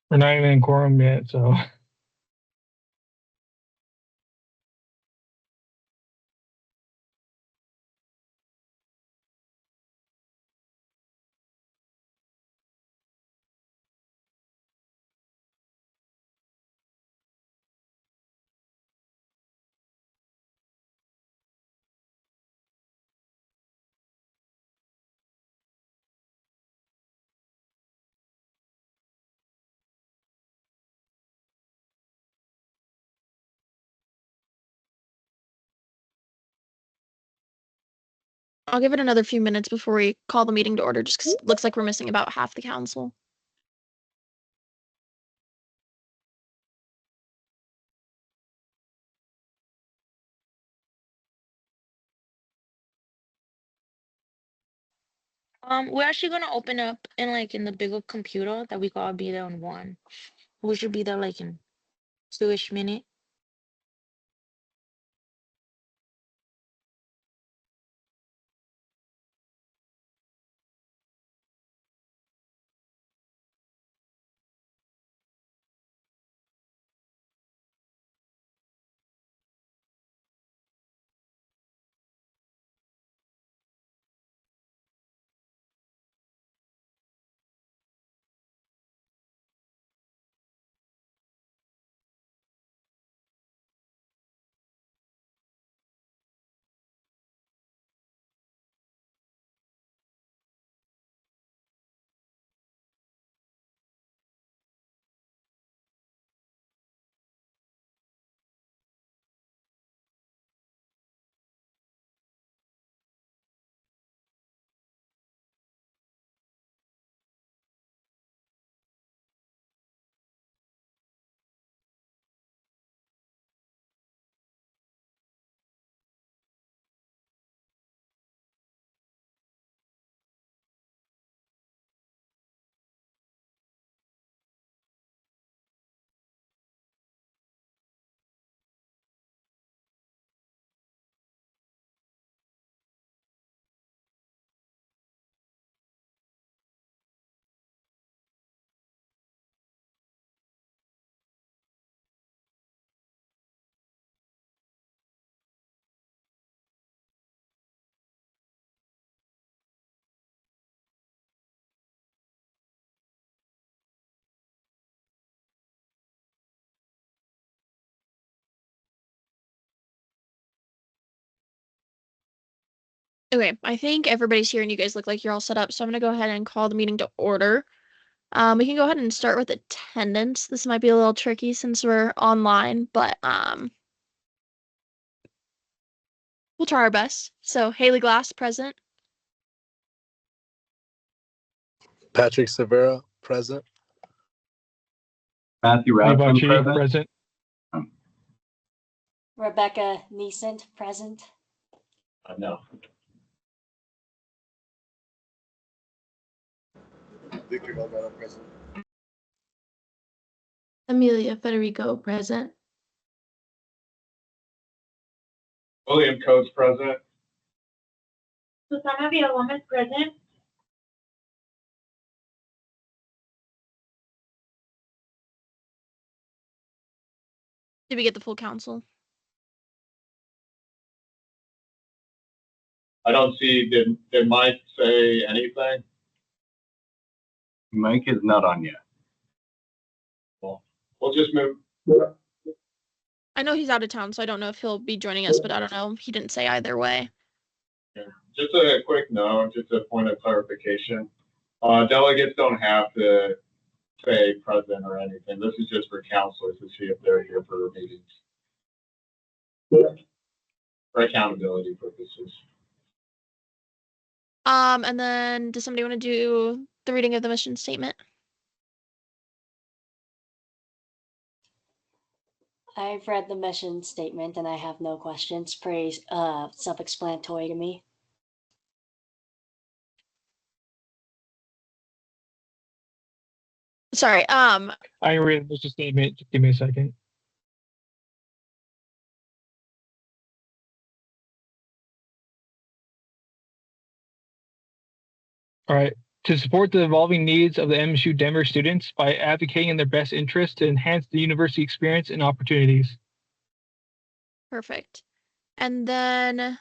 We're not even in quorum yet, so. I'll give it another few minutes before we call the meeting to order, just because it looks like we're missing about half the council. We're actually gonna open up in the bigger computer that we gotta be there in one. We should be there like in 2-ish minute. Okay, I think everybody's here and you guys look like you're all set up, so I'm gonna go ahead and call the meeting to order. We can go ahead and start with attendance. This might be a little tricky since we're online, but we'll try our best. So Haley Glass, present. Patrick Severa, present. Matthew Levi Radford, Chi, present. present. Rebecca Neesant, present. No. Victor Delgado, present. Amelia Federico, present. William Coates, present. Susana Villagomez, present. Did we get the full council? I don't see, did Mike say anything? Mike is not on yet. Well, we'll just move. I know he's out of town, so I don't know if he'll be joining us, but I don't know. He didn't say either way. Just a quick note, just a point of clarification. Delegates don't have to say present or anything. This is just for counselors to see if they're here for meetings. For accountability purposes. And then does somebody want to do the reading of the mission statement? I've read the mission statement and I have no questions. Pretty self-explanatory to me. Sorry, I can read the mission statement. Just give me a second. All right. to support the evolving needs of the MSU Denver students by advocating in their best interest to enhance the university experience and opportunities. Perfect. And then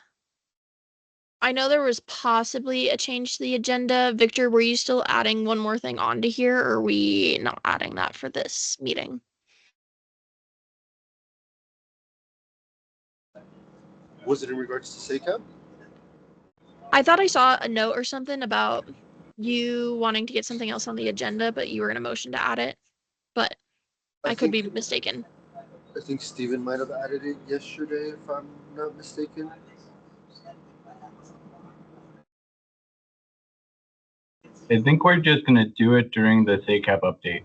I know there was possibly a change to the agenda. Victor, were you still adding one more thing onto here, or are we not adding that for this meeting? Was it in regards to SACAP? I thought I saw a note or something about you wanting to get something else on the agenda, but you were in a motion to add it. But I could be mistaken. I think Steven might have added it yesterday, if I'm not mistaken. I think we're just gonna do it during the SACAP update.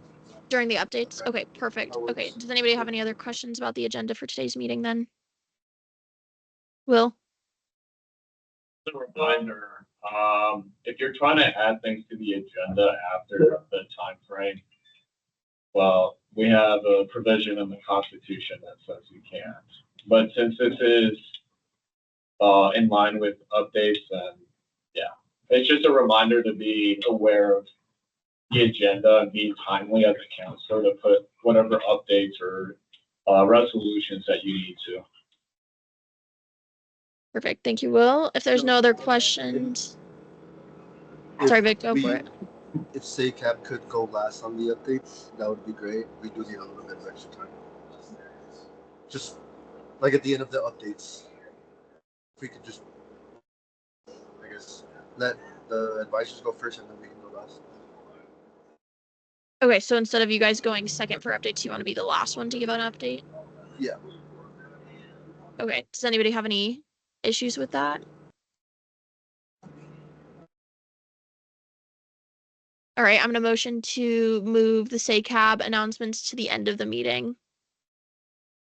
During the updates? Okay, perfect. Okay, does anybody have any other questions about the agenda for today's meeting then? Will? Just a reminder, if you're trying to add things to the agenda after the time frame, well, we have a provision in the Constitution that says you can't. But since this is in line with updates, and yeah, it's just a reminder to be aware of the agenda and be timely as a counselor to put whatever updates or resolutions that you need to. Perfect. Thank you, Will. If there's no other questions. Sorry, Vic, go for it. If SACAP could go last on the updates, that would be great. We do need a little bit of extra time. Just like at the end of the updates, if we could just, I guess, let the advisors go first and then we can go last. Okay, so instead of you guys going second for updates, you want to be the last one to give an update? Yeah. Okay, does anybody have any issues with that? All right, I'm gonna motion to move the SACAB announcements to the end of the meeting.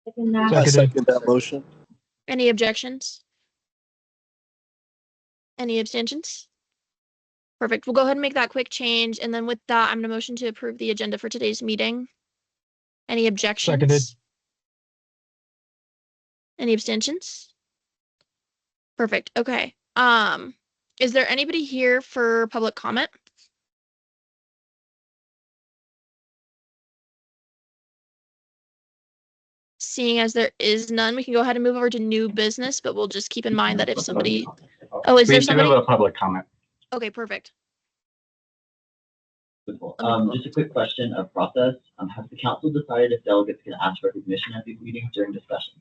I Seconded. second that motion. Any objections? Any abstentions? Perfect. We'll go ahead and make that quick change. And then with that, I'm gonna motion to approve the agenda for today's meeting. Any objections? Seconded. Any abstentions? Perfect. Okay. Is there anybody here for public comment? Seeing as there is none, we can go ahead and move over to new business, but we'll just keep in mind that if somebody, oh, is We there do somebody? have a public comment. Okay, perfect. Just a quick question of process. Has the council decided if delegates can ask recognition at these meetings during discussion?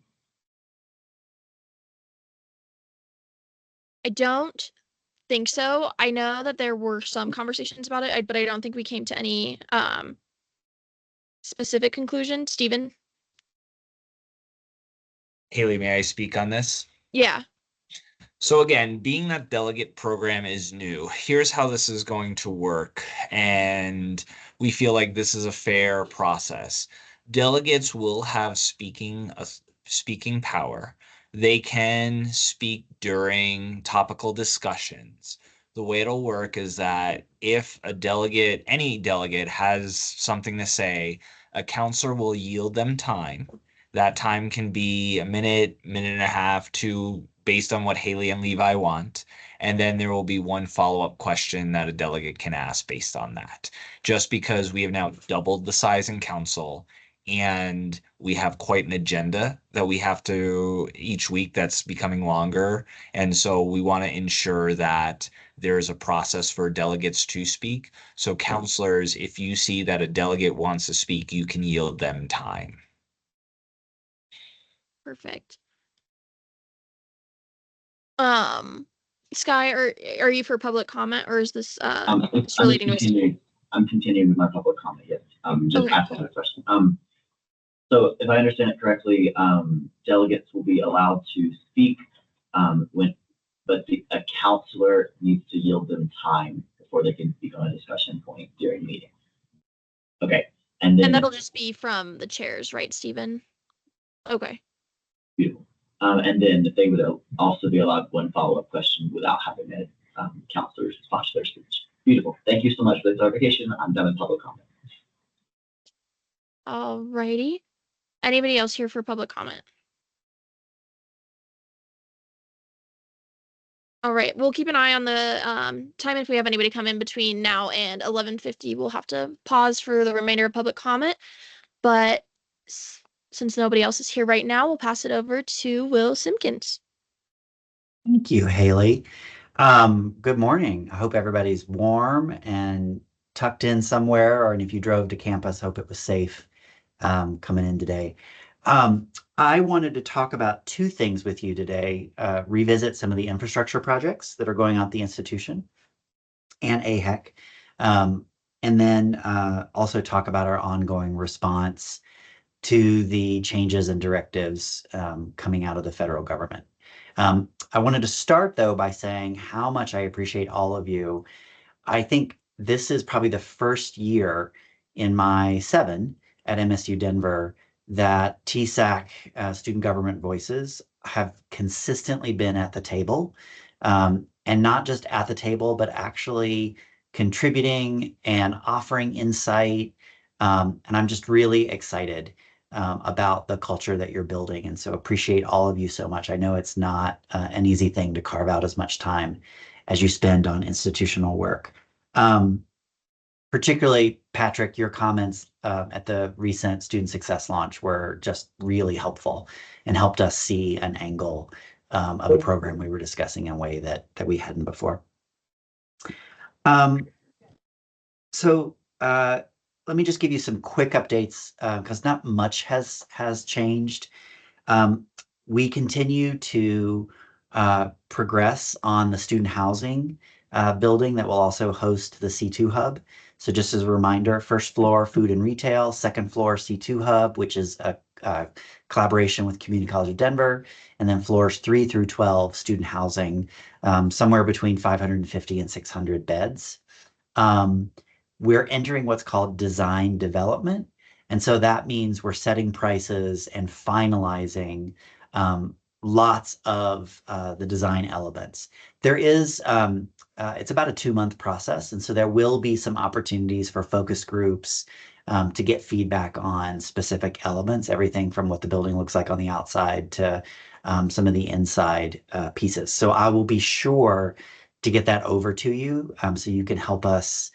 I don't think so. I know that there were some conversations about it, but I don't think we came to any specific conclusion. Stephen? Haley, may I speak on this? Yeah. So again, being that delegate program is new, here's how this is going to work. And we feel like this is a fair process. Delegates will have speaking power. They can speak during topical discussions. The way it'll work is that if a delegate, any delegate has something to say, a counselor will yield them time. That time can be a minute, minute and a half, two, based on what Haley and Levi want. And then there will be one follow-up question that a delegate can ask based on that. Just because we have now doubled the size in council and we have quite an agenda that we have to each week that's becoming longer. And so we want to ensure that there's a process for delegates to speak. So counselors, if you see that a delegate wants to speak, you can yield them time. Perfect. Sky, are you for public comment, or is this just relating to? I'm continuing with my public comment. Yes. Just Okay, asking cool. a question. So if I understand it correctly, delegates will be allowed to speak but a counselor needs to yield them time before they can speak on a discussion point during the meeting. Okay, and that'll just be from the chairs, right, Stephen? Okay. Beautiful. And then they would also be allowed one follow-up question without having a counselor sponsor their speech. Beautiful. Thank you so much for the clarification. I'm done with public comment. All righty. Anybody else here for public comment? All right, we'll keep an eye on the time. If we have anybody come in between now and 11:50, we'll have to pause for the remainder of public comment. But since nobody else is here right now, we'll pass it over to Will Simpkins. Thank you, Haley. Good morning. I hope everybody's warm and tucked in somewhere, and if you drove to campus, hope it was safe coming in today. I wanted to talk about two things with you today, revisit some of the infrastructure projects that are going on at the institution and AHEC, and then also talk about our ongoing response to the changes and directives coming out of the federal government. I wanted to start, though, by saying how much I appreciate all of you. I think this is probably the first year in my 7 at MSU Denver that TSAC, Student Government Voices, have consistently been at the table, and not just at the table, but actually contributing and offering insight. And I'm just really excited about the culture that you're building. And so appreciate all of you so much. I know it's not an easy thing to carve out as much time as you spend on institutional work. Particularly, Patrick, your comments at the recent student success launch were just really helpful and helped us see an angle of a program we were discussing in a way that we hadn't before. So let me just give you some quick updates because not much has changed. We continue to progress on the student housing building that will also host the C2 Hub. So just as a reminder, first floor food and retail, second floor C2 Hub, which is a collaboration with Community College of Denver, and then floors 3 through 12 student housing, somewhere between 550 and 600 beds. We're entering what's called design development. And so that means we're setting prices and finalizing lots of the design elements. There is, it's about a 2-month process. And so there will be some opportunities for focus groups to get feedback on specific elements, everything from what the building looks like on the outside to some of the inside pieces. So I will be sure to get that over to you so you can help us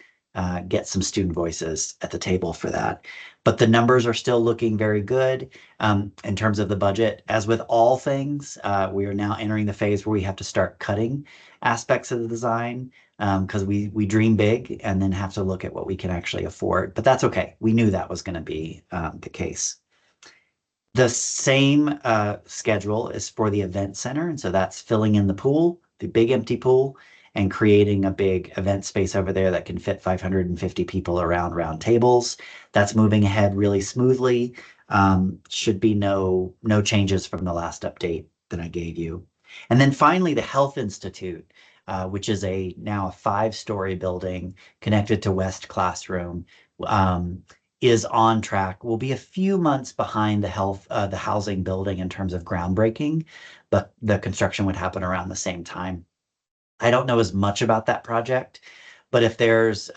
get some student voices at the table for that. But the numbers are still looking very good in terms of the budget. As with all things, we are now entering the phase where we have to start cutting aspects of the design because we dream big and then have to look at what we can actually afford. But that's okay. We knew that was going to be the case. The same schedule is for the event center. And so that's filling in the pool, the big empty pool, and creating a big event space over there that can fit 550 people around round tables. That's moving ahead really smoothly. Should be no changes from the last update that I gave you. And then finally, the Health Institute, which is now a 5-story building connected to West Classroom, is on track. We'll be a few months behind the housing building in terms of groundbreaking, but the construction would happen around the same time. I don't know as much about that project, but if there's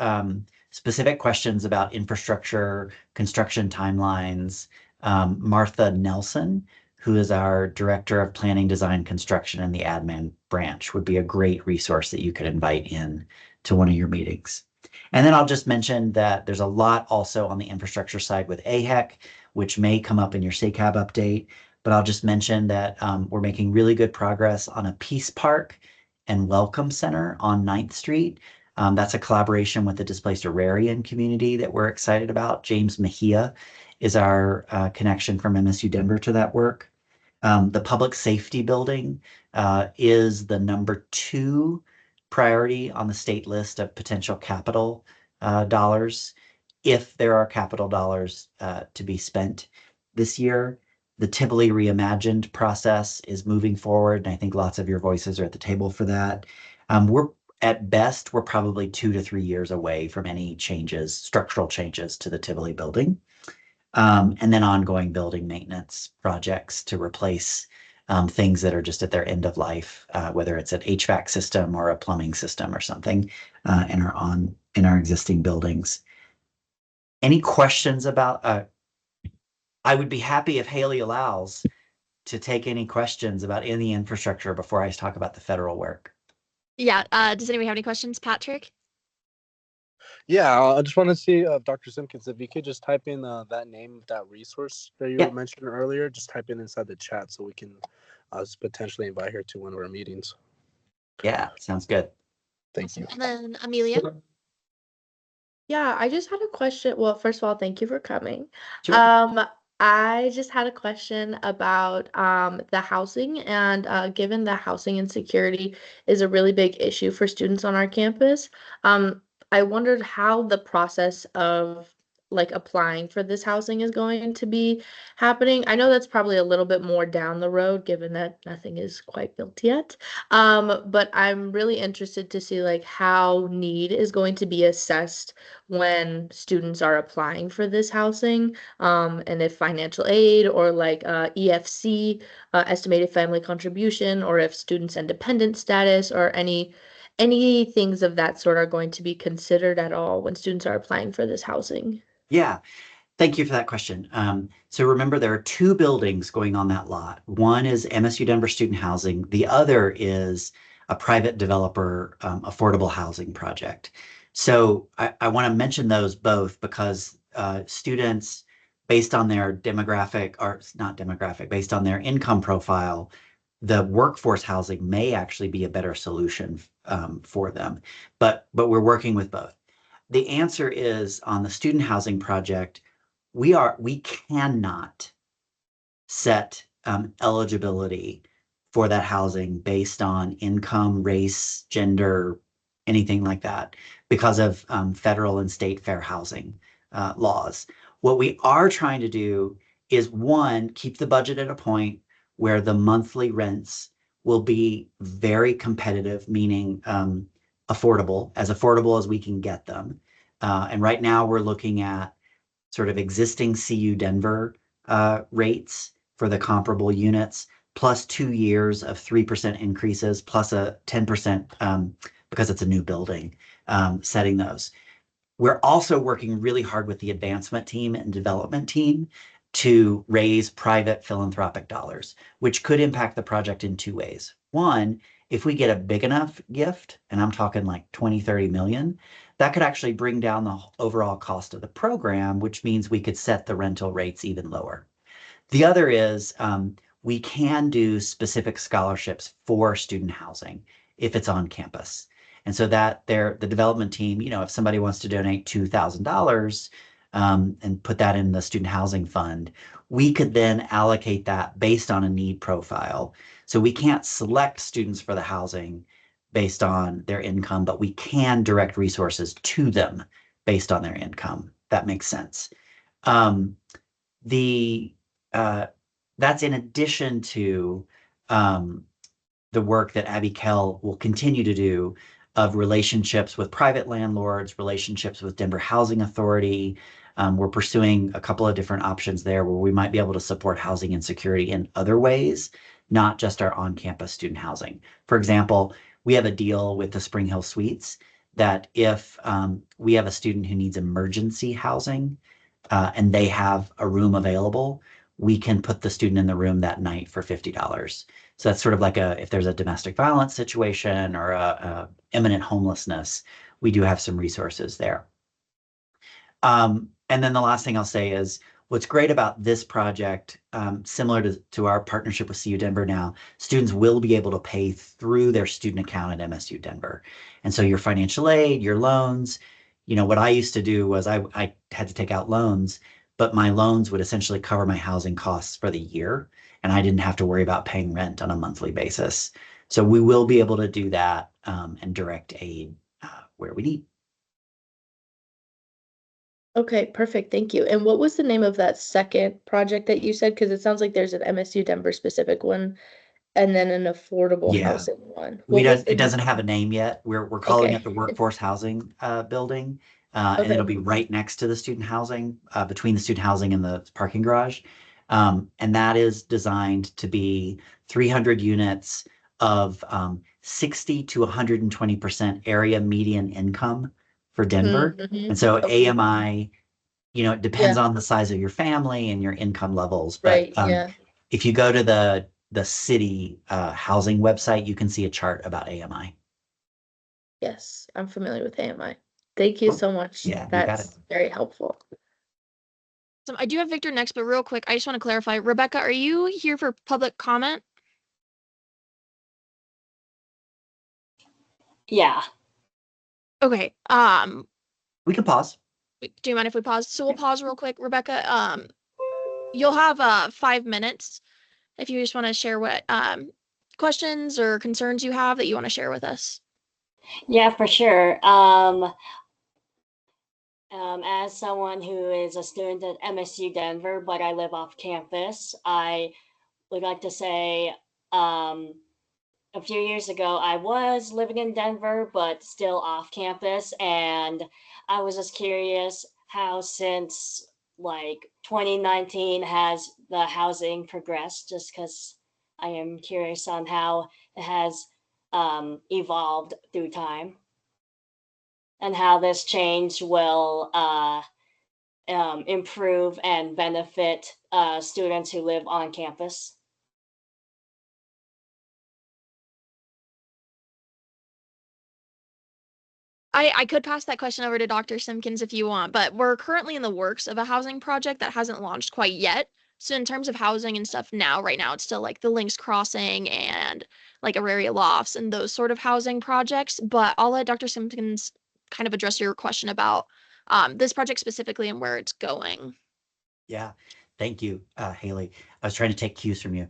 specific questions about infrastructure, construction timelines, Martha Nelson, who is our Director of Planning, Design, Construction in the admin branch, would be a great resource that you could invite in to one of your meetings. And then I'll just mention that there's a lot also on the infrastructure side with AHEC, which may come up in your SACAB update, but I'll just mention that we're making really good progress on a Peace Park and Welcome Center on 9th Street. That's a collaboration with the displaced agrarian community that we're excited about. James Mejia is our connection from MSU Denver to that work. The public safety building is the number 2 priority on the state list of potential capital dollars, if there are capital dollars to be spent this year. The Tivoli Reimagined process is moving forward, and I think lots of your voices are at the table for that. At best, we're probably 2 to 3 years away from any changes, structural changes to the Tivoli building. And then ongoing building maintenance projects to replace things that are just at their end of life, whether it's an HVAC system or a plumbing system or something in our existing buildings. Any questions about? I would be happy if Haley allows to take any questions about any infrastructure before I talk about the federal work. Yeah, does anybody have any questions, Patrick? Yeah, I just want to see Dr. Simpkins, if you could just type in that name of that resource that you Yeah. mentioned earlier, just type it inside the chat so we can potentially invite her to one of our meetings. Yeah, sounds good. Thank you. And then Amelia. Yeah, I just had a question. Well, first of all, thank you for coming. Sure. I just had a question about the housing and given that housing insecurity is a really big issue for students on our campus, I wondered how the process of like applying for this housing is going to be happening. I know that's probably a little bit more down the road, given that nothing is quite built yet. But I'm really interested to see like how need is going to be assessed when students are applying for this housing, and if financial aid or like EFC, estimated family contribution, or if students' independent status or any things of that sort are going to be considered at all when students are applying for this housing. Yeah. Thank you for that question. So remember, there are two buildings going on that lot. One is MSU Denver Student Housing. The other is a private developer affordable housing project. So I want to mention those both because students, based on their demographic, or not demographic, based on their income profile, the workforce housing may actually be a better solution for them. But we're working with both. The answer is on the student housing project, we cannot set eligibility for that housing based on income, race, gender, anything like that, because of federal and state fair housing laws. What we are trying to do is, one, keep the budget at a point where the monthly rents will be very competitive, meaning affordable as we can get them. And right now we're looking at sort of existing CU Denver rates for the comparable units, plus 2 years of 3% increases, plus a 10% because it's a new building, setting those. We're also working really hard with the advancement team and development team to raise private philanthropic dollars, which could impact the project in two ways. One, if we get a big enough gift, and I'm talking like 20, 30 million, that could actually bring down the overall cost of the program, which means we could set the rental rates even lower. The other is we can do specific scholarships for student housing if it's on campus. And so that the development team, if somebody wants to donate $2,000 and put that in the student housing fund, we could then allocate that based on a need profile. So we can't select students for the housing based on their income, but we can direct resources to them based on their income. That makes sense. That's in addition to the work that Abby Kell will continue to do of relationships with private landlords, relationships with Denver Housing Authority. We're pursuing a couple of different options there where we might be able to support housing insecurity in other ways, not just our on-campus student housing. For example, we have a deal with the Spring Hill Suites that if we have a student who needs emergency housing and they have a room available, we can put the student in the room that night for $50. So that's sort of like if there's a domestic violence situation or a imminent homelessness, we do have some resources there. And then the last thing I'll say is what's great about this project, similar to our partnership with CU Denver now, students will be able to pay through their student account at MSU Denver. And so your financial aid, your loans, what I used to do was I had to take out loans, but my loans would essentially cover my housing costs for the year, and I didn't have to worry about paying rent on a monthly basis. So we will be able to do that and direct aid where we need. Okay, perfect. Thank you. And what was the name of that second project that you said? Because it sounds like there's an MSU Denver specific one and then an affordable Yeah. housing one. What was It doesn't have a name yet. We're calling it the Workforce Housing Building, and it'll be right next to the student housing, between the student housing and the parking garage. And that is designed to be 300 units of 60 to 120% area median income for Denver. And so Okay. AMI, it depends on the size of your family and your income levels. But Right, yeah. if you go to the city housing website, you can see a chart about AMI. Yes, I'm familiar with AMI. Thank you so much. Yeah, you got That's very helpful. So I do have Victor next, but real quick, I just want to clarify. Rebecca, are you here for public comment? Yeah. Okay. We can pause. Do you mind if we pause? So we'll pause real quick. Rebecca, you'll have 5 minutes if you just want to share what questions or concerns you have that you want to share with us. Yeah, for sure. As someone who is a student at MSU Denver, but I live off campus, I would like to say a few years ago, I was living in Denver, but still off campus. And I was just curious how, since like 2019, has the housing progressed, just because I am curious on how it has evolved through time and how this change will improve and benefit students who live on campus. I could pass that question over to Dr. Simpkins if you want, but we're currently in the works of a housing project that hasn't launched quite yet. So in terms of housing and stuff now, right now, it's still like the Links Crossing and like Auraria Lofts and those sort of housing projects. But I'll let Dr. Simpkins kind of address your question about this project specifically and where it's going. Yeah, thank you, Haley. I was trying to take cues from you.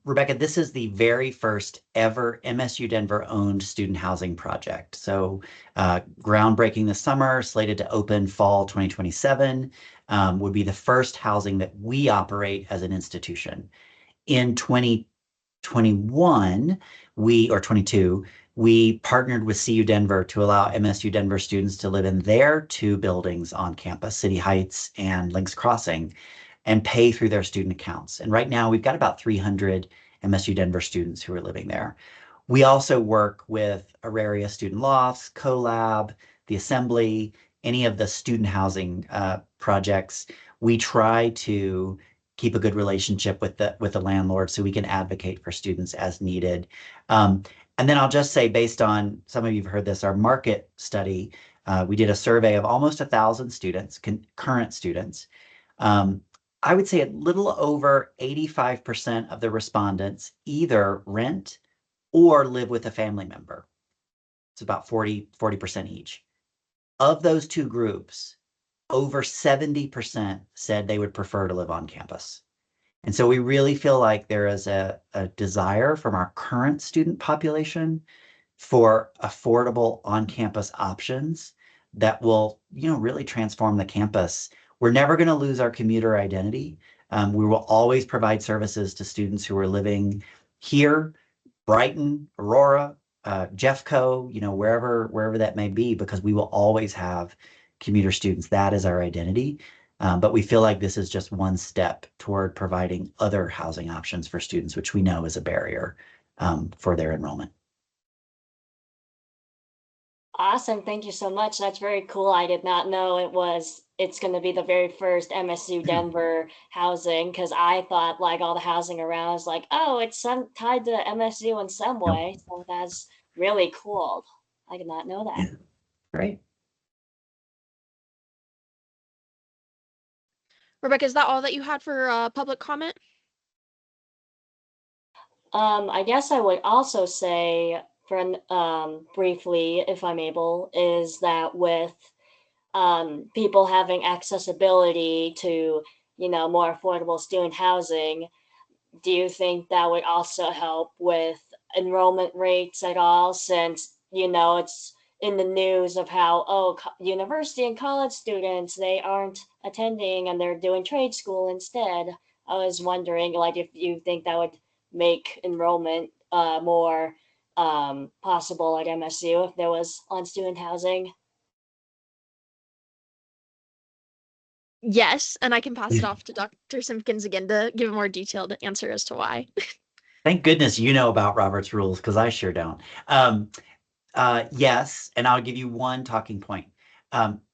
Rebecca, this is the very first ever MSU Denver owned student housing project. So groundbreaking this summer, slated to open fall 2027, would be the first housing that we operate as an institution. In 2021, or 22, we partnered with CU Denver to allow MSU Denver students to live in their two buildings on campus, City Heights and Links Crossing, and pay through their student accounts. And right now we've got about 300 MSU Denver students who are living there. We also work with Auraria Student Lofts, CoLab, the Assembly, any of the student housing projects. We try to keep a good relationship with the landlord so we can advocate for students as needed. And then I'll just say, based on, some of you have heard this, our market study, we did a survey of almost 1,000 students, current students. I would say a little over 85% of the respondents either rent or live with a family member. It's about 40% each. Of those two groups, over 70% said they would prefer to live on campus. And so we really feel like there is a desire from our current student population for affordable on-campus options that will, really transform the campus. We're never going to lose our commuter identity. We will always provide services to students who are living here, Brighton, Aurora, Jeffco, wherever that may be, because we will always have commuter students. That is our identity. But we feel like this is just one step toward providing other housing options for students, which we know is a barrier for their enrollment. Awesome. Thank you so much. That's very cool. I did not know it's going to be the very first MSU Denver housing, because I thought like all the housing around is like, oh, it's tied to MSU in some way. So that's really cool. I did not know that. Yeah. Great. Rebecca, is that all that you had for public comment? I guess I would also say, for briefly, if I'm able, is that with people having accessibility to, more affordable student housing, do you think that would also help with enrollment rates at all? Since, it's in the news of how, university and college students, they aren't attending and they're doing trade school instead. I was wondering, like, if you think that would make enrollment more possible at MSU if there was on student housing. Yes, and I can pass it off to Dr. Simpkins again to give a more detailed answer as to why. Thank goodness you know about Robert's rules, because I sure don't. Yes, and I'll give you one talking point.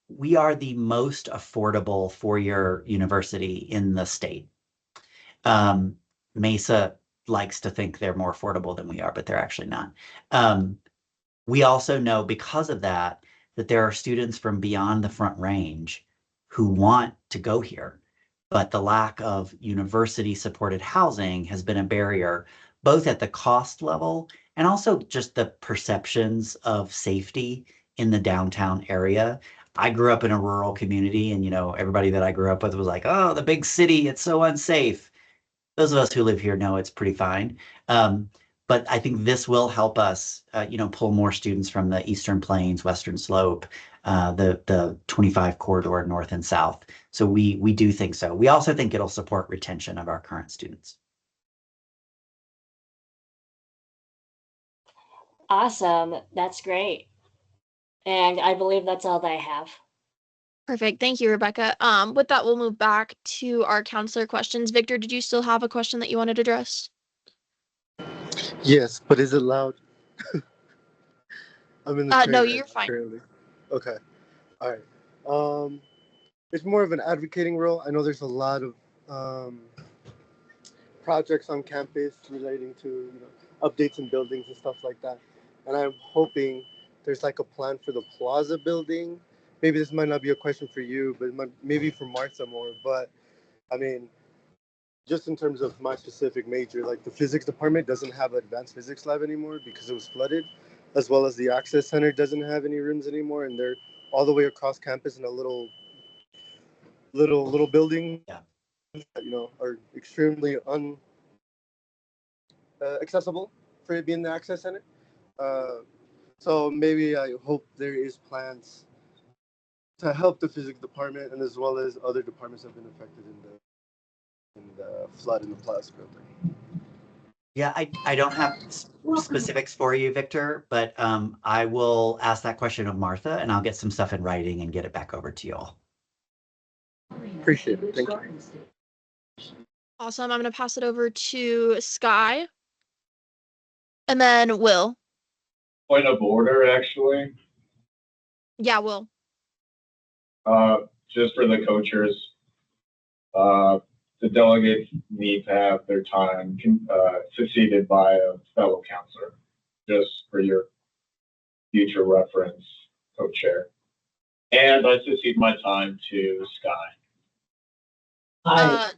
We are the most affordable four-year university in the state. Mesa likes to think they're more affordable than we are, but they're actually not. We also know because of that, that there are students from beyond the Front Range who want to go here, but the lack of university-supported housing has been a barrier, both at the cost level and also just the perceptions of safety in the downtown area. I grew up in a rural community, and everybody that I grew up with was like, "Oh, the big city, it's so unsafe." Those of us who live here know it's pretty fine. But I think this will help us, pull more students from the Eastern Plains, Western Slope, the 25 corridor, north and south. So we do think so. We also think it'll support retention of our current students. Awesome. That's great. And I believe that's all that I have. Perfect. Thank you, Rebecca. With that, we'll move back to our counselor questions. Victor, did you still have a question that you wanted to address? Yes, but is it loud? I'm in the train No, right you're now, fine. currently. Okay. All right. It's more of an advocating role. I know there's a lot of projects on campus relating to updates in buildings and stuff like that, and I'm hoping there's like a plan for the plaza building. Maybe this might not be a question for you, but maybe for Martha more. But I mean, just in terms of my specific major, like the physics department doesn't have an advanced physics lab anymore because it was flooded, as well as the access center doesn't have any rooms anymore, and they're all the way across campus in a little building. Yeah. Are extremely accessible for it being the access center. So maybe I hope there is plans to help the physics department, and as well as other departments have been affected in the flood in the plaza building. Yeah, I don't have specifics for you, Victor, but I will ask that question of Martha, and I'll get some stuff in writing and get it back over to you all. Appreciate it. Thank you. Awesome. I'm going to pass it over to Sky. And then Will. Point of order, actually. Yeah, Will. Just for the coaches, the delegates need to have their time succeeded by a fellow counselor, just for your future reference, co-chair. And I succeed my time to Sky. Hi.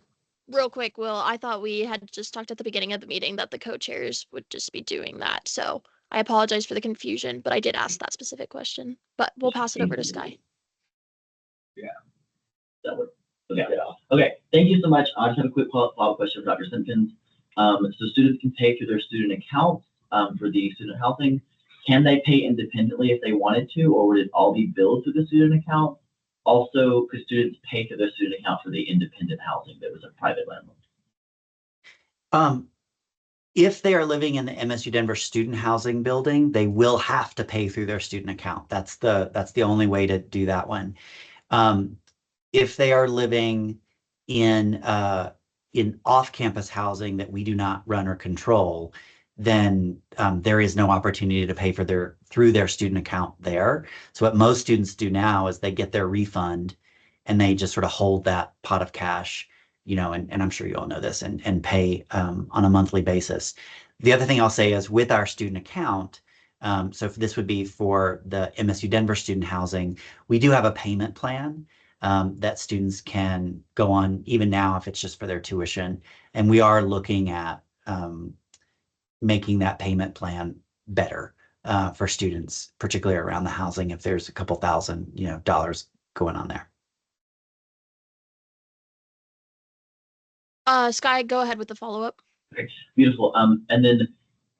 Real quick, Will, I thought we had just talked at the beginning of the meeting that the co-chairs would just be doing that. So I apologize for the confusion, but I did ask that specific question. But we'll pass it over to Sky. Yeah. That would. Okay. Yeah. Okay. Thank you so much. I just have a quick follow-up question for Dr. Simpkins. So students can pay through their student accounts for the student housing. Can they pay independently if they wanted to, or would it all be billed through the student account? Also, could students pay through their student account for the independent housing that was a private landlord? If they are living in the MSU Denver student housing building, they will have to pay through their student account. That's the only way to do that one. If they are living in off-campus housing that we do not run or control, then there is no opportunity to pay through their student account there. So what most students do now is they get their refund and they just sort of hold that pot of cash, and I'm sure you all know this, and pay on a monthly basis. The other thing I'll say is with our student account, so if this would be for the MSU Denver student housing, we do have a payment plan that students can go on even now if it's just for their tuition. And we are looking at making that payment plan better for students, particularly around the housing, if there's a couple thousand, dollars going on there. Sky, go ahead with the follow-up. Okay, beautiful. And then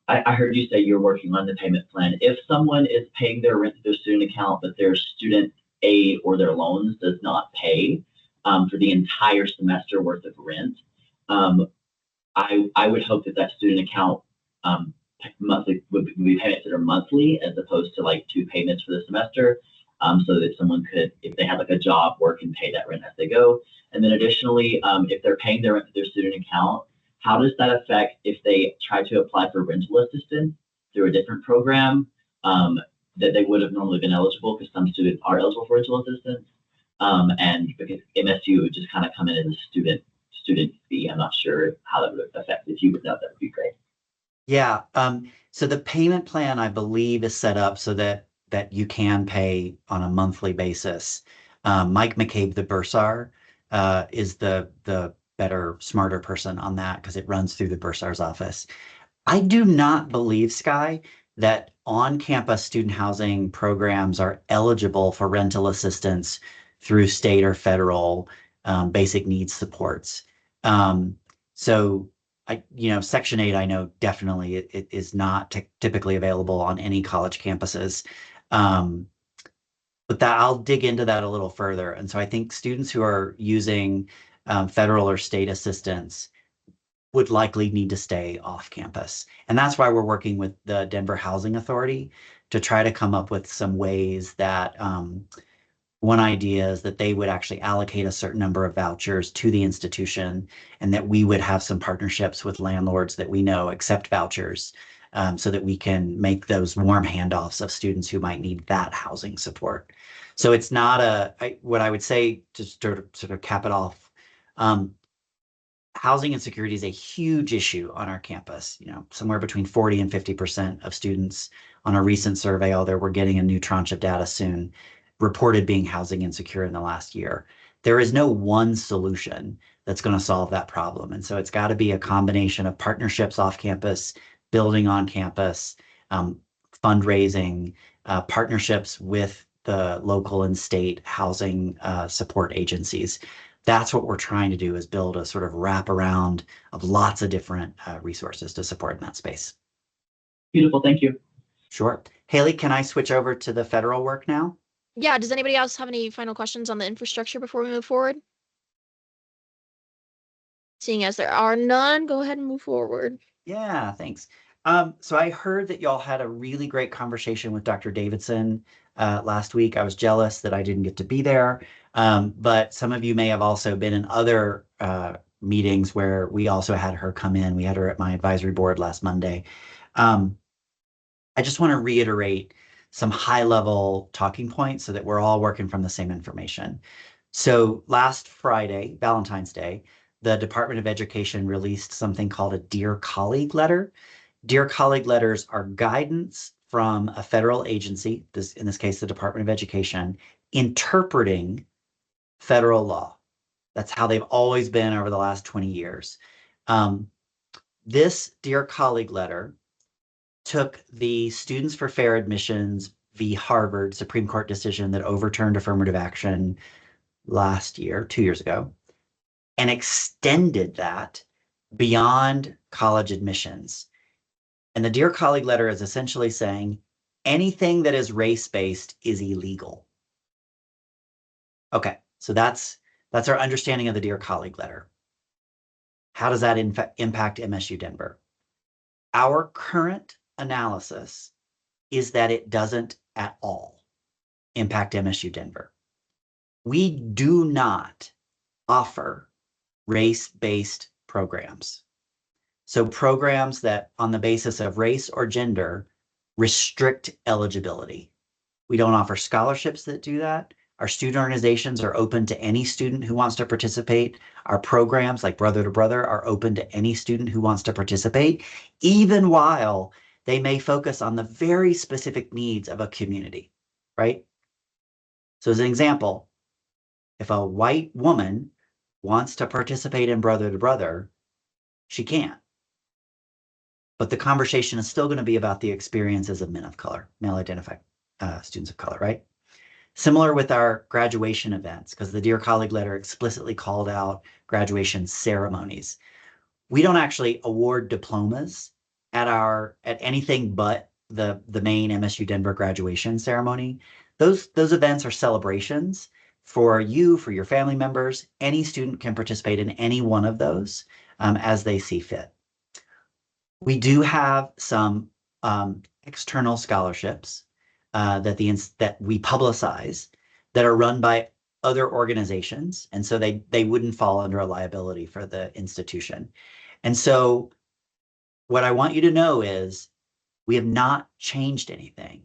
I heard you say you're working on the payment plan. If someone is paying their rent through their student account, but their student aid or their loans does not pay for the entire semester worth of rent, I would hope that student account monthly would be payments that are monthly as opposed to like 2 payments for the semester, so that someone could, if they have like a job, work and pay that rent as they go. And then additionally, if they're paying their rent through their student account, how does that affect if they try to apply for rental assistance through a different program that they would have normally been eligible, because some students are eligible for rental assistance, and because MSU would just kind of come in as a student fee. I'm not sure how that would affect. If you would know, that would be great. Yeah, so the payment plan, I believe, is set up so that you can pay on a monthly basis. Mike McCabe, the bursar, is the better, smarter person on that because it runs through the bursar's office. I do not believe, Sky, that on-campus student housing programs are eligible for rental assistance through state or federal basic needs supports. So Section 8, I know definitely it is not typically available on any college campuses. Um, but that I'll dig into that a little further. And so I think students who are using federal or state assistance would likely need to stay off campus. And that's why we're working with the Denver Housing Authority to try to come up with some ways that one idea is that they would actually allocate a certain number of vouchers to the institution and that we would have some partnerships with landlords that we know accept vouchers so that we can make those warm handoffs of students who might need that housing support. So it's not what I would say, just to sort of cap it off, housing insecurity is a huge issue on our campus. Somewhere between 40 and 50% of students on a recent survey, although we're getting a new tranche of data soon, reported being housing insecure in the last year. There is no one solution that's going to solve that problem. And so it's got to be a combination of partnerships off campus, building on campus, fundraising, partnerships with the local and state housing support agencies. That's what we're trying to do, is build a sort of wraparound of lots of different resources to support in that space. Beautiful, thank you. Sure. Haley, can I switch over to the federal work now? Yeah, does anybody else have any final questions on the infrastructure before we move forward? Seeing as there are none, go ahead and move forward. Yeah, thanks. So I heard that y'all had a really great conversation with Dr. Davidson last week. I was jealous that I didn't get to be there, but some of you may have also been in other meetings where we also had her come in. We had her at my advisory board last Monday. I just want to reiterate some high-level talking points so that we're all working from the same information. So last Friday, Valentine's Day, the Department of Education released something called a Dear Colleague letter. Dear Colleague letters are guidance from a federal agency, in this case, the Department of Education, interpreting federal law. That's how they've always been over the last 20 years. This Dear Colleague letter took the Students for Fair Admissions v. Harvard Supreme Court decision that overturned affirmative action last year, 2 years ago, and extended that beyond college admissions. And the Dear Colleague letter is essentially saying anything that is race-based is illegal. Okay, so that's our understanding of the Dear Colleague letter. How does that impact MSU Denver? Our current analysis is that it doesn't at all impact MSU Denver. We do not offer race-based programs. So programs that on the basis of race or gender restrict eligibility. We don't offer scholarships that do that. Our student organizations are open to any student who wants to participate. Our programs like Brother to Brother are open to any student who wants to participate, even while they may focus on the very specific needs of a community, right? So as an example, if a white woman wants to participate in Brother to Brother, she can. But the conversation is still going to be about the experiences of men of color, male-identified students of color, right? Similar with our graduation events, because the Dear Colleague letter explicitly called out graduation ceremonies. We don't actually award diplomas at anything but the main MSU Denver graduation ceremony. Those events are celebrations for you, for your family members. Any student can participate in any one of those as they see fit. We do have some external scholarships that we publicize that are run by other organizations, and so they wouldn't fall under a liability for the institution. And so what I want you to know is we have not changed anything.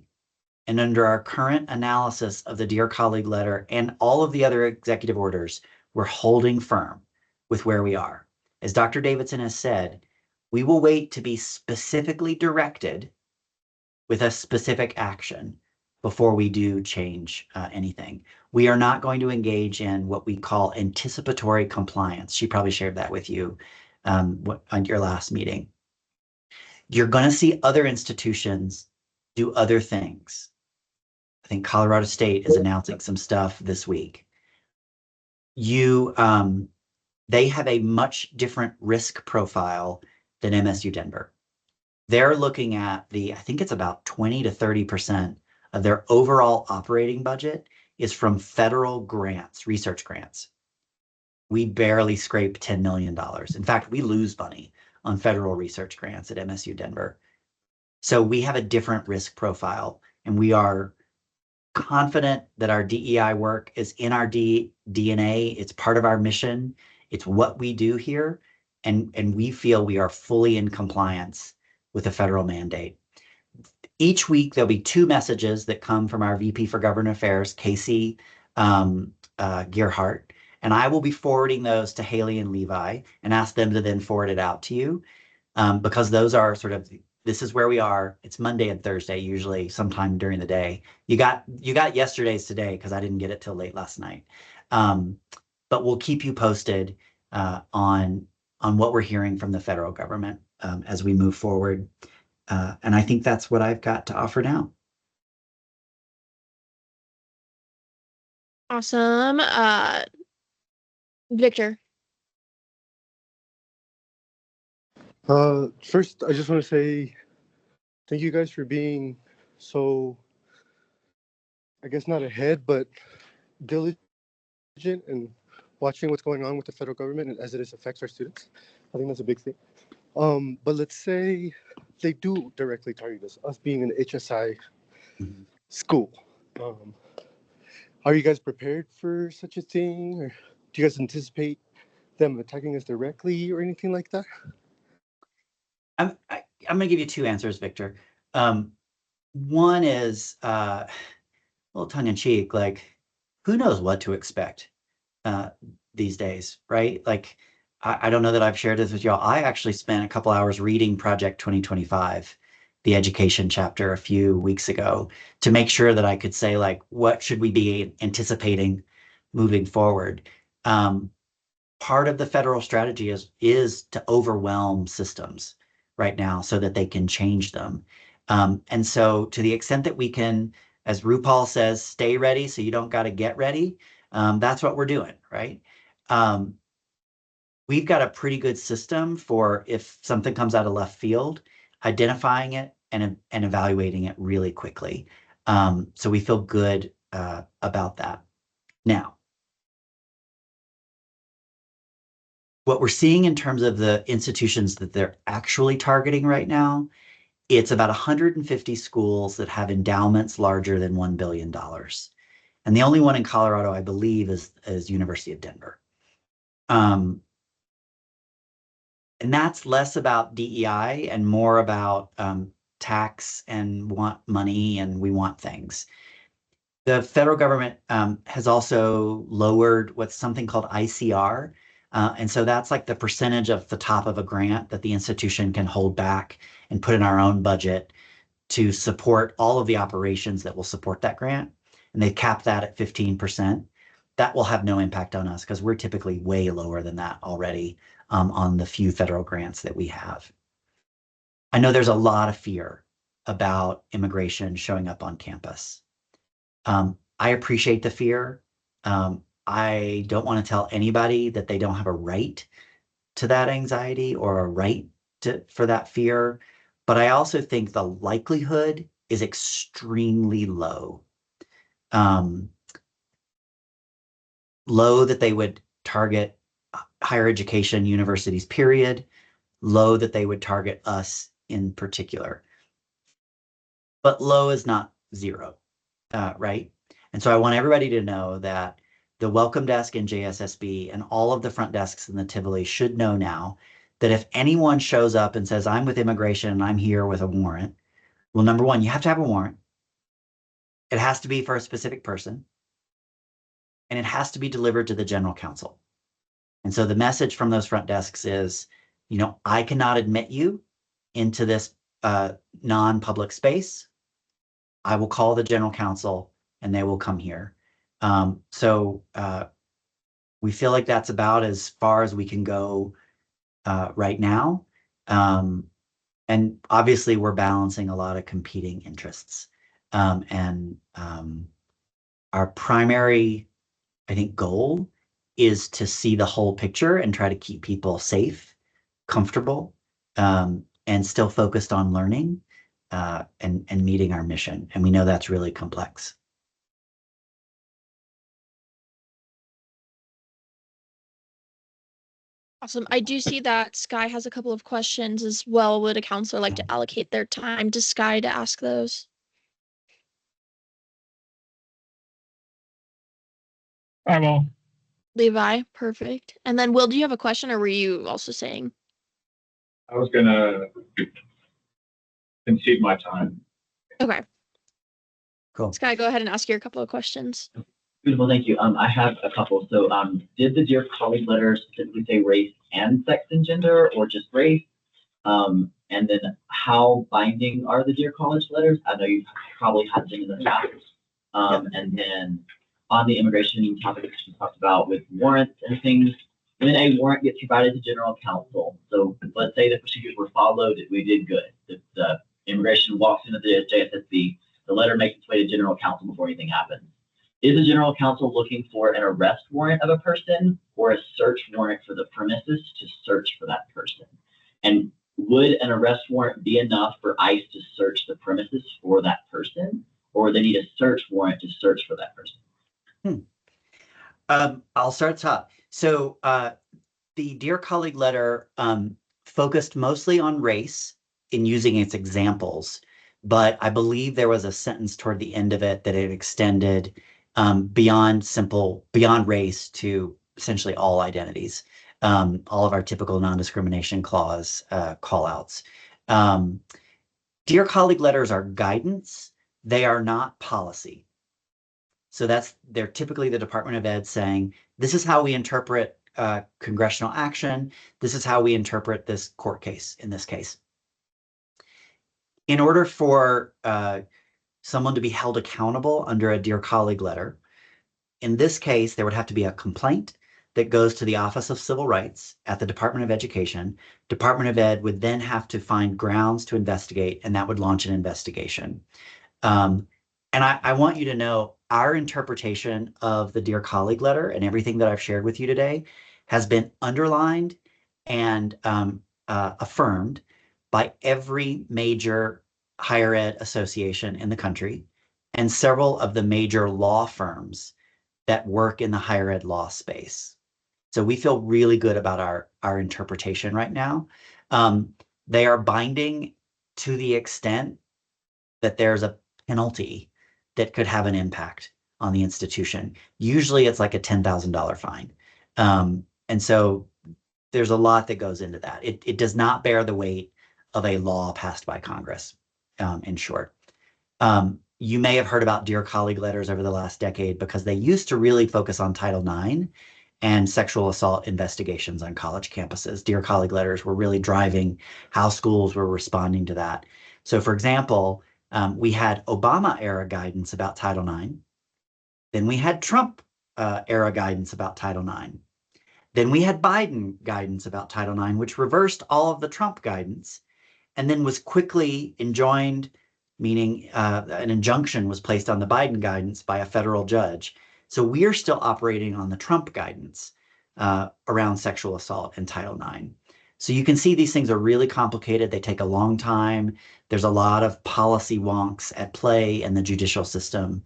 And under our current analysis of the Dear Colleague letter and all of the other executive orders, we're holding firm with where we are. As Dr. Davidson has said, We will wait to be specifically directed with a specific action before we do change anything. We are not going to engage in what we call anticipatory compliance. She probably shared that with you on your last meeting. You're going to see other institutions do other things. I think Colorado State is announcing some stuff this week. They have a much different risk profile than MSU Denver. They're looking at I think it's about 20 to 30% of their overall operating budget is from federal grants, research grants. We barely scrape $10 million. In fact, we lose money on federal research grants at MSU Denver. So we have a different risk profile, and we are confident that our DEI work is in our DNA. It's part of our mission. It's what we do here. And we feel we are fully in compliance with the federal mandate. Each week, there'll be 2 messages that come from our VP for Government Affairs, Casey Gearhart, and I will be forwarding those to Haley and Levi and ask them to then forward it out to you because those are sort of, this is where we are. It's Monday and Thursday, usually sometime during the day. You got yesterday's today because I didn't get it till late last night. But we'll keep you posted on what we're hearing from the federal government as we move forward. And I think that's what I've got to offer now. Awesome. Victor. First, I just want to say thank you guys for being so, I guess not ahead, but diligent and watching what's going on with the federal government and as it affects our students. I think that's a big thing. But let's say they do directly target us being an HSI school. Are you guys prepared for such a thing? Or do you guys anticipate them attacking us directly or anything like that? I'm going to give you 2 answers, Victor. One is a little tongue-in-cheek, like, who knows what to expect these days, right? Like, I don't know that I've shared this with y'all. I actually spent a couple hours reading Project 2025, the education chapter, a few weeks ago to make sure that I could say, like, what should we be anticipating moving forward? Part of the federal strategy is to overwhelm systems right now so that they can change them. And so to the extent that we can, as RuPaul says, stay ready so you don't got to get ready, that's what we're doing, right? We've got a pretty good system for if something comes out of left field, identifying it and evaluating it really quickly. So we feel good about that. Now, what we're seeing in terms of the institutions that they're actually targeting right now, it's about 150 schools that have endowments larger than $1 billion. And the only one in Colorado, I believe, is University of Denver. And that's less about DEI and more about tax and want money and we want things. The federal government has also lowered what's something called ICR. And so that's like the percentage of the top of a grant that the institution can hold back and put in our own budget to support all of the operations that will support that grant. And they capped that at 15%. That will have no impact on us because we're typically way lower than that already on the few federal grants that we have. I know there's a lot of fear about immigration showing up on campus. I appreciate the fear. I don't want to tell anybody that they don't have a right to that anxiety or a right for that fear. But I also think the likelihood is extremely low. Low that they would target higher education universities, period. Low that they would target us in particular. But low is not zero, right? And so I want everybody to know that the welcome desk in JSSB and all of the front desks in the Tivoli should know now that if anyone shows up and says, I'm with immigration and I'm here with a warrant, well, number one, you have to have a warrant. It has to be for a specific person. And it has to be delivered to the general counsel. And so the message from those front desks is, I cannot admit you into this non-public space. I will call the general counsel and they will come here. So we feel like that's about as far as we can go right now. And obviously we're balancing a lot of competing interests. And our primary, I think, goal is to see the whole picture and try to keep people safe, comfortable, and still focused on learning and meeting our mission. And we know that's really complex. Awesome. I do see that Sky has a couple of questions as well. Would a counselor like to allocate their time to Sky to ask those? I will. Levi, perfect. And then Will, do you have a question or were you also saying? I was gonna concede my time. Okay. Cool. Sky, go ahead and ask your couple of questions. Beautiful, thank you. I have a couple. So did the Dear Colleague letter specifically say race and sex and gender or just race? And then how binding are the Dear College letters? I know you probably had them in the past. And then on the immigration topic that you talked about with warrants and things, when a warrant gets provided to general counsel, so let's say the procedures were followed, we did good. The immigration walks into the JSSB, the letter makes its way to general counsel before anything happens. Is the general counsel looking for an arrest warrant of a person or a search warrant for the premises to search for that person? And would an arrest warrant be enough for ICE to search the premises for that person, or they need a search warrant to search for that person? I'll start top. So the Dear Colleague letter focused mostly on race in using its examples, but I believe there was a sentence toward the end of it that it extended beyond race to essentially all identities, all of our typical non-discrimination clause call-outs. Dear Colleague letters are guidance. They are not policy. So they're typically the Department of Ed saying, this is how we interpret congressional action. This is how we interpret this court case in this case. In order for someone to be held accountable under a Dear Colleague letter, in this case, there would have to be a complaint that goes to the Office of Civil Rights at the Department of Education. Department of Ed would then have to find grounds to investigate, and that would launch an investigation. And I want you to know our interpretation of the Dear Colleague letter and everything that I've shared with you today has been underlined and affirmed by every major higher ed association in the country and several of the major law firms that work in the higher ed law space. So we feel really good about our interpretation right now. They are binding to the extent that there's a penalty that could have an impact on the institution. Usually it's like a $10,000 fine. And so there's a lot that goes into that. It does not bear the weight of a law passed by Congress, in short. You may have heard about Dear Colleague letters over the last decade because they used to really focus on Title IX and sexual assault investigations on college campuses. Dear Colleague letters were really driving how schools were responding to that. So for example, we had Obama-era guidance about Title IX. Then we had Trump-era guidance about Title IX. Then we had Biden guidance about Title IX, which reversed all of the Trump guidance and then was quickly enjoined, meaning an injunction was placed on the Biden guidance by a federal judge. So we are still operating on the Trump guidance around sexual assault and Title IX. So you can see these things are really complicated. They take a long time. There's a lot of policy wonks at play, and the judicial system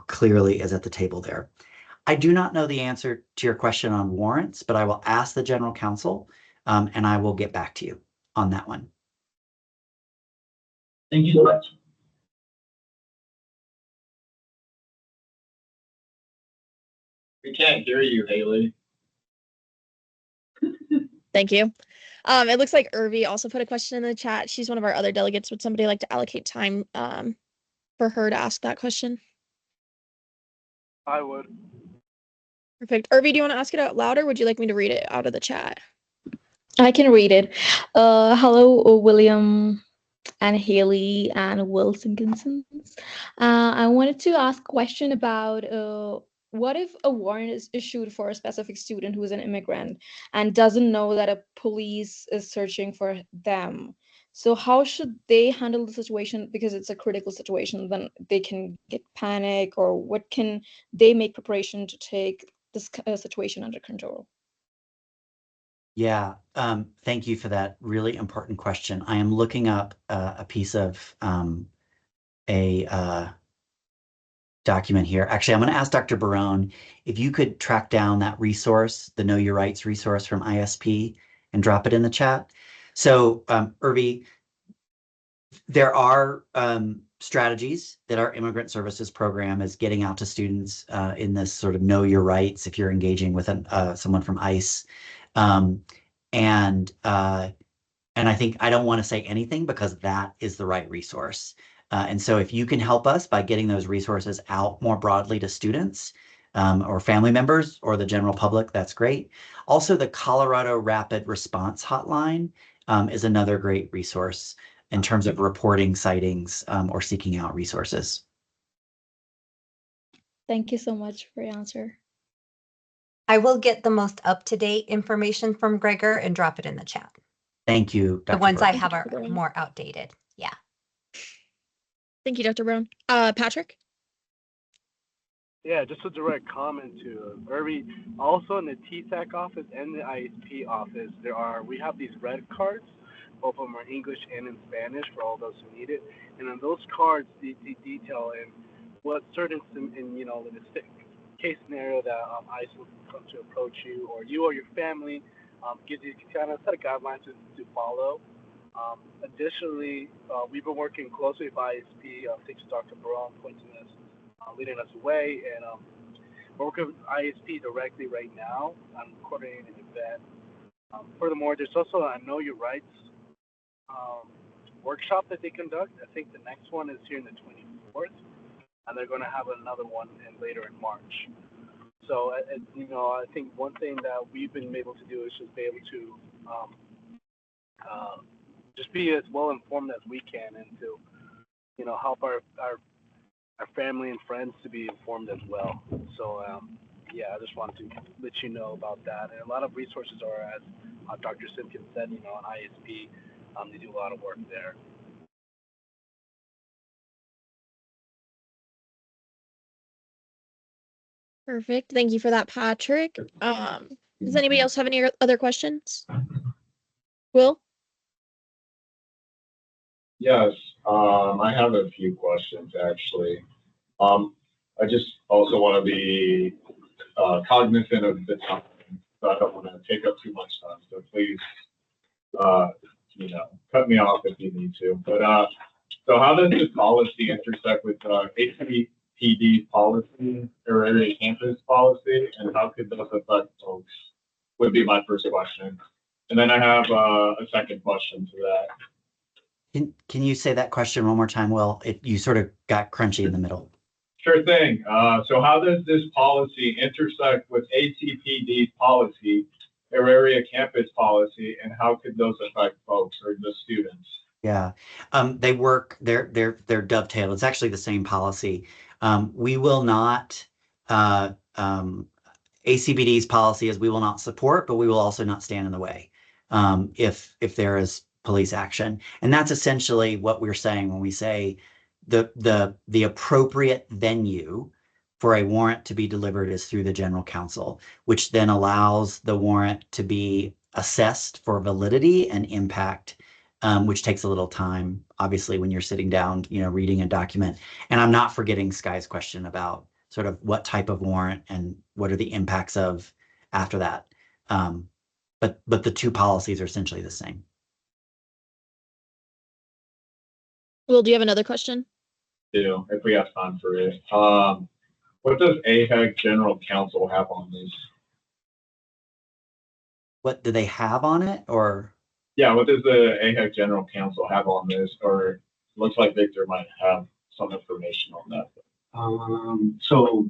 clearly is at the table there. I do not know the answer to your question on warrants, but I will ask the general counsel and I will get back to you on that one. Thank you so much. We can't hear you, Haley. Thank you. It looks like Irvi also put a question in the chat. She's one of our other delegates. Would somebody like to allocate time for her to ask that question? I would. Perfect. Irvi, do you want to ask it out loud or would you like me to read it out of the chat? I can read it. Hello, William and Haley and Wilson-Gibsons. I wanted to ask a question about what if a warrant is issued for a specific student who is an immigrant and doesn't know that a police is searching for them? So how should they handle the situation because it's a critical situation? Then they can get panic, or what can they make preparation to take this situation under control? Yeah, thank you for that really important question. I am looking up a piece of a document here. Actually, I'm going to ask Dr. Barone if you could track down that resource, the Know Your Rights resource from ISP, and drop it in the chat. So, Irvi, there are strategies that our immigrant services program is getting out to students in this sort of know your rights if you're engaging with someone from ICE. Um, and I think I don't want to say anything because that is the right resource. And so if you can help us by getting those resources out more broadly to students or family members or the general public, that's great. Also, the Colorado Rapid Response Hotline is another great resource in terms of reporting sightings or seeking out resources. Thank you so much for your answer. I will get the most up-to-date information from Gregor and drop it in the chat. Thank you, Dr. The ones I Thank you, have Dr. are Brown. more outdated. Yeah. Thank you, Dr. Brown. Patrick? Yeah, just a direct comment to Irby. Also in the TSAC office and the ISP office, we have these red cards. Both of them are English and in Spanish for all those who need it. And on those cards, they detail in what certain, in the case scenario that ICE will come to approach you or your family, gives you kind of set of guidelines to follow. Additionally, we've been working closely with ISP. Thanks to Dr. Barone pointing us, leading us away, and we're working with ISP directly right now on coordinating an event. Furthermore, there's also a Know Your Rights workshop that they conduct. I think the next one is here in the 24th, and they're going to have another one later in March. So, I think one thing that we've been able to do is just be able to just be as well informed as we can, and to help our family and friends to be informed as well. So yeah, I just wanted to let you know about that. And a lot of resources are, as Dr. Simpkins said, on ISP, they do a lot of work there. Perfect. Thank you for that, Patrick. Does anybody else have any other questions? Will? Yes, I have a few questions actually. I just also want to be cognizant of the time, so I don't want to take up too much time. So please, cut me off if you need to. But so how does this policy intersect with ACPD policy or area campus policy, and how could those affect folks? Would be my first question, and then I have a second question to that. Can you say that question one more time, Will? You sort of got crunchy in the middle. Sure thing. So how does this policy intersect with ACPD's policy, or area campus policy, and how could those affect folks or the students? Yeah, they work. They're dovetailed. It's actually the same policy. We will not. ACPD's policy is we will not support, but we will also not stand in the way if there is police action. And that's essentially what we're saying when we say the appropriate venue for a warrant to be delivered is through the general counsel, which then allows the warrant to be assessed for validity and impact, which takes a little time, obviously, when you're sitting down, reading a document. And I'm not forgetting Sky's question about sort of what type of warrant and what are the impacts of after that. But the two policies are essentially the same. Will, do you have another question? If we have time for it. What does AHEC General Counsel have on this? What do they have on it, or? Yeah, what does the AHEC General Counsel have on this? Or looks like Victor might have some information on that. So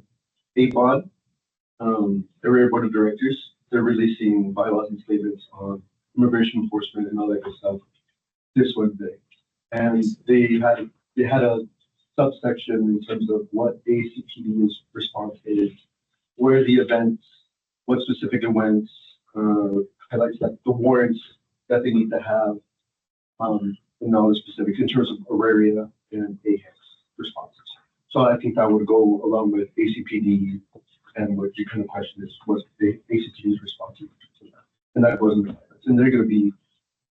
ABOD, the Area Board of Directors, they're releasing bylaws and statements on immigration enforcement and all that good stuff this Wednesday. And they had a subsection in terms of what ACPD is responsible, where the events, what specific events, highlights like the warrants that they need to have, and all the specifics in terms of area and AHEX responses. So I think that would go along with ACPD and what your kind of question is, what's the ACPD's response to that? And that wasn't, and they're going to be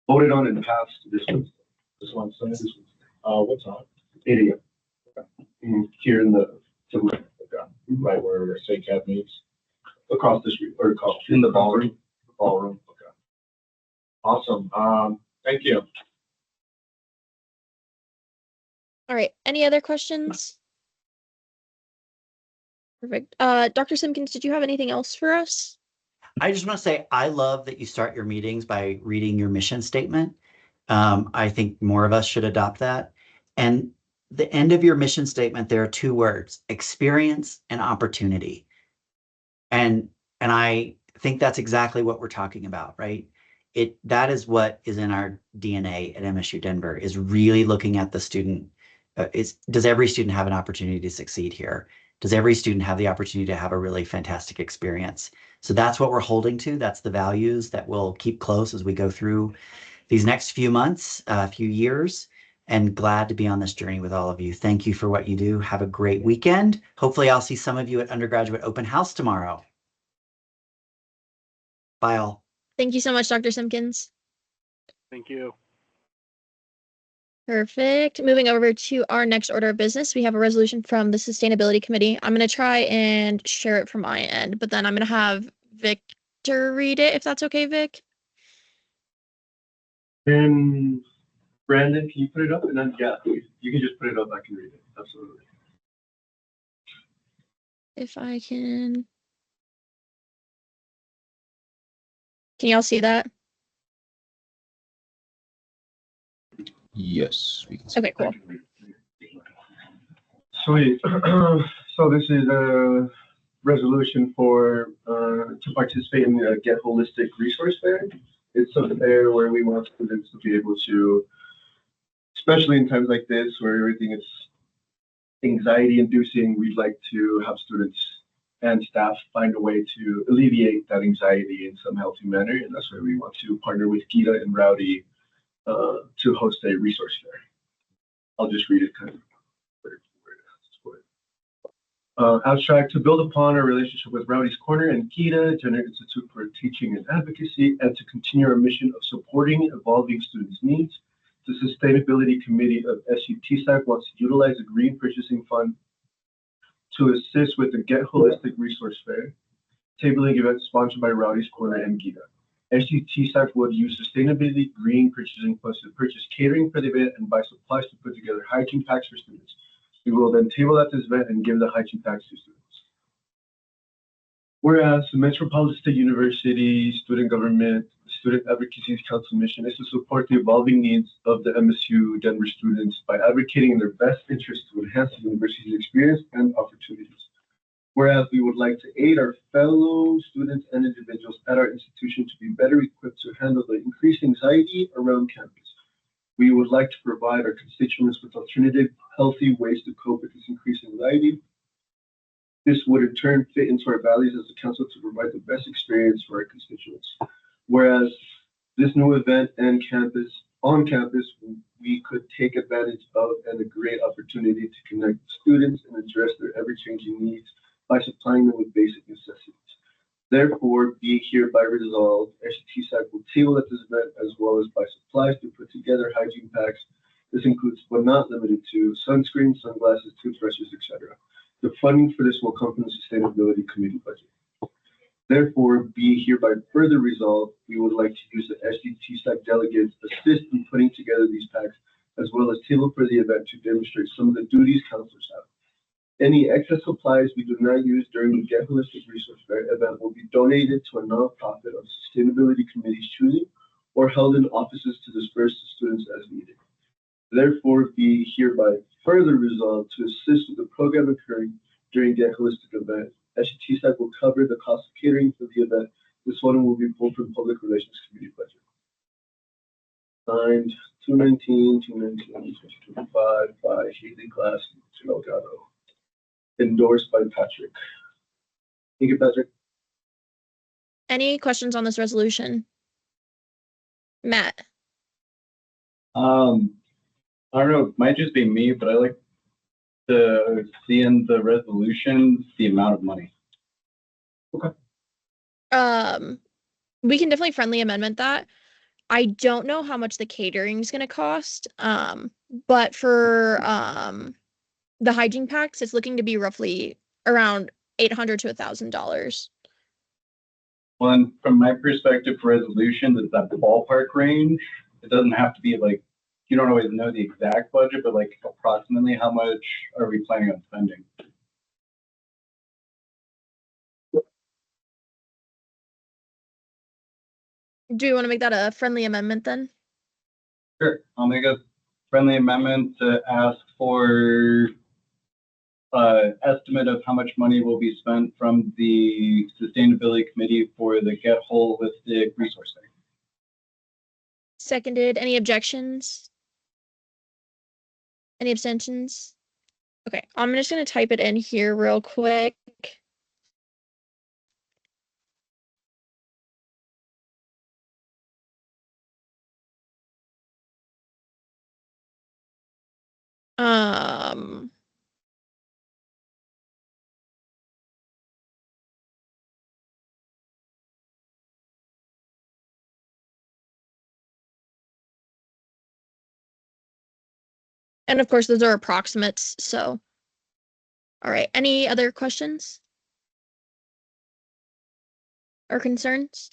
voted on and passed this Wednesday. This Wednesday. What time? 8 a.m. Here in the civil, Right where state cap meets? across the street or across In the ballroom? Ballroom, okay. Awesome. Thank you. All right. Any other questions? Perfect. Dr. Simpkins, did you have anything else for us? I just want to say I love that you start your meetings by reading your mission statement. I think more of us should adopt that. And the end of your mission statement, there are two words: experience and opportunity. And I think that's exactly what we're talking about, right? That is what is in our DNA at MSU Denver, is really looking at the student. Does every student have an opportunity to succeed here? Does every student have the opportunity to have a really fantastic experience? So that's what we're holding to. That's the values that we'll keep close as we go through these next few months, few years, and glad to be on this journey with all of you. Thank you for what you do. Have a great weekend. Hopefully I'll see some of you at undergraduate open house tomorrow. Bye all. Thank you so much, Dr. Simpkins. Thank you. Perfect. Moving over to our next order of business, we have a resolution from the Sustainability Committee. I'm going to try and share it from my end, but then I'm going to have Victor read it, if that's okay, Vic. And Brandon, can you put it up? And then, yeah, you can just put it up. I can read it. Absolutely. If I can. Can y'all see that? Yes, we can see. Okay, cool. Sweet. So this is a resolution for to participate in the Get Holistic Resource Fair. It's a fair where we want students to be able to, especially in times like this where everything is anxiety inducing, we'd like to have students and staff find a way to alleviate that anxiety in some healthy manner. And that's why we want to partner with Gita and Rowdy to host a resource fair. I'll just read it kind of. Abstract: to build upon our relationship with Rowdy's Corner and Gita, Jenner Institute for Teaching and Advocacy, and to continue our mission of supporting evolving students' needs, the Sustainability Committee of SU TSAC wants to utilize a green purchasing fund to assist with the Get Holistic Resource Fair, tabling event sponsored by Rowdy's Corner and Gita. SU TSAC would use sustainability green purchasing funds to purchase catering for the event and buy supplies to put together hygiene packs for students. We will then table at this event and give the hygiene packs to students. Whereas the Metropolitan State University Student Government Student Advocacy Council mission is to support the evolving needs of the MSU Denver students by advocating in their best interest to enhance the university's experience and opportunities. Whereas we would like to aid our fellow students and individuals at our institution to be better equipped to handle the increased anxiety around campus. We would like to provide our constituents with alternative, healthy ways to cope with this increased anxiety. This would in turn fit into our values as a council to provide the best experience for our constituents. Whereas this new event on campus, we could take advantage of and a great opportunity to connect students and address their ever-changing needs by supplying them with basic necessities. Therefore, be hereby resolved, SUTSAC will table at this event as well as buy supplies to put together hygiene packs. This includes, but not limited to, sunscreen, sunglasses, toothbrushes, etc. The funding for this will come from the Sustainability Committee budget. Therefore, be hereby further resolved, we would like to use the SUTSAC delegates assist in putting together these packs as well as table for the event to demonstrate some of the duties counselors have. Any excess supplies we do not use during the Get Holistic Resource Fair event will be donated to a nonprofit of Sustainability Committee's choosing or held in offices to disperse to students as needed. Therefore, be hereby further resolved to assist with the program occurring during Get Holistic event. SUTSAC will cover the cost of catering for the event. This one will be pulled from Public Relations Committee budget. Signed 2/19/2025 by Haley Glass Delgado. Endorsed by Patrick. Thank you, Patrick. Any questions on this resolution? Matt? I don't know, it might just be me, but I like to see in the resolution the amount of money. We can definitely friendly amendment that. I don't know how much the catering is going to cost. But for the hygiene packs, it's looking to be roughly around $800 to $1,000. Well, and from my perspective, for resolution, it's that ballpark range. It doesn't have to be like, you don't always know the exact budget, but like approximately how much are we planning on spending? Do you want to make that a friendly amendment then? Sure, I'll make a friendly amendment to ask for estimate of how much money will be spent from the Sustainability Committee for the Get Holistic Resource Center. Seconded. Any objections? Any abstentions? Okay, I'm just going to type it in here real quick. And of course, those are approximates, so. All right, any other questions? Or concerns?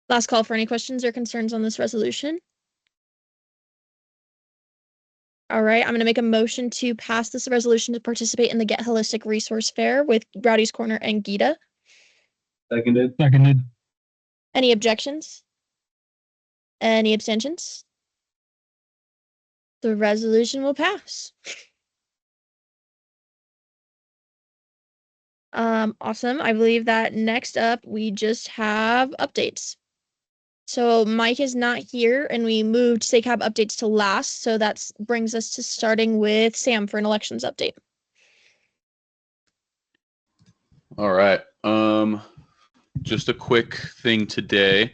Last call for any questions or concerns on this resolution. All right, I'm going to make a motion to pass this resolution to participate in the Get Holistic Resource Fair with Rowdy's Corner and Gita. Seconded. Any objections? Any abstentions? The resolution will pass. Awesome. I believe that next up, we just have updates. So Mike is not here, and we moved SACAB updates to last. So that brings us to starting with Sam for an elections update. All right. Just a quick thing today.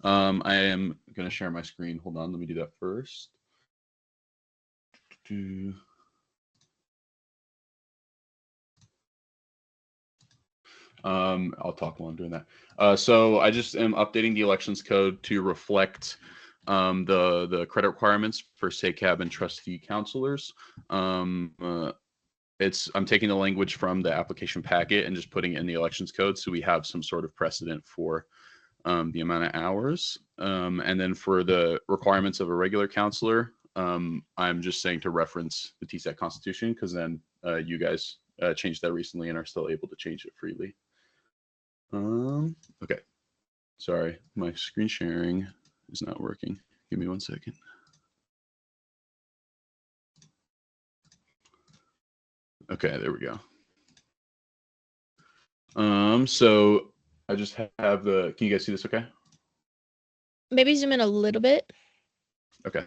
I am going to share my screen. Hold on. Let me do that first. I'll talk while I'm doing that. So I just am updating the elections code to reflect the credit requirements for SACAB and trustee counselors. I'm taking the language from the application packet and just putting it in the elections code so we have some sort of precedent for the amount of hours. And then for the requirements of a regular counselor, I'm just saying to reference the TSAC Constitution because then you guys changed that recently and are still able to change it freely. Okay. Sorry, my screen sharing is not working. Give me 1 second. Okay, there we go. So I just have the, can you guys see this okay? Maybe zoom in a little bit. Okay.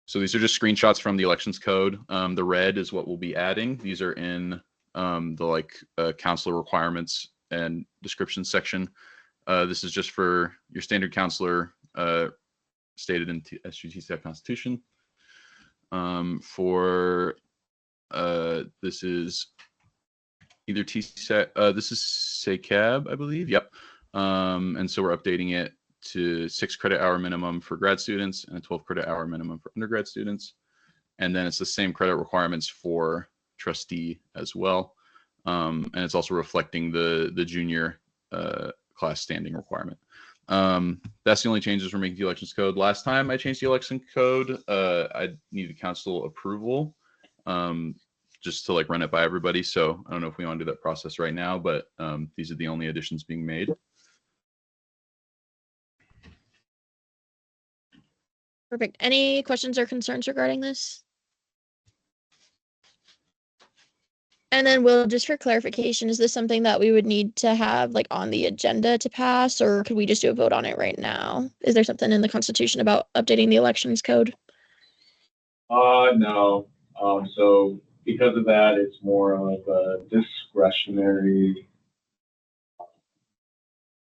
So these are just screenshots from the elections code. The red is what we'll be adding. These are in the counselor requirements and description section. This is just for your standard counselor stated in SGTSAC Constitution. This is either TSAC, this is SACAB, I believe. Yep. And so we're updating it to 6 credit hour minimum for grad students and a 12 credit hour minimum for undergrad students. And then it's the same credit requirements for trustee as well. And it's also reflecting the junior class standing requirement. That's the only changes we're making to the elections code. Last time I changed the election code, I needed council approval just to run it by everybody. So I don't know if we want to do that process right now, but these are the only additions being made. Perfect. Any questions or concerns regarding this? And then, Will, just for clarification, is this something that we would need to have like on the agenda to pass, or could we just do a vote on it right now? Is there something in the Constitution about updating the elections code? No. So because of that, it's more of a discretionary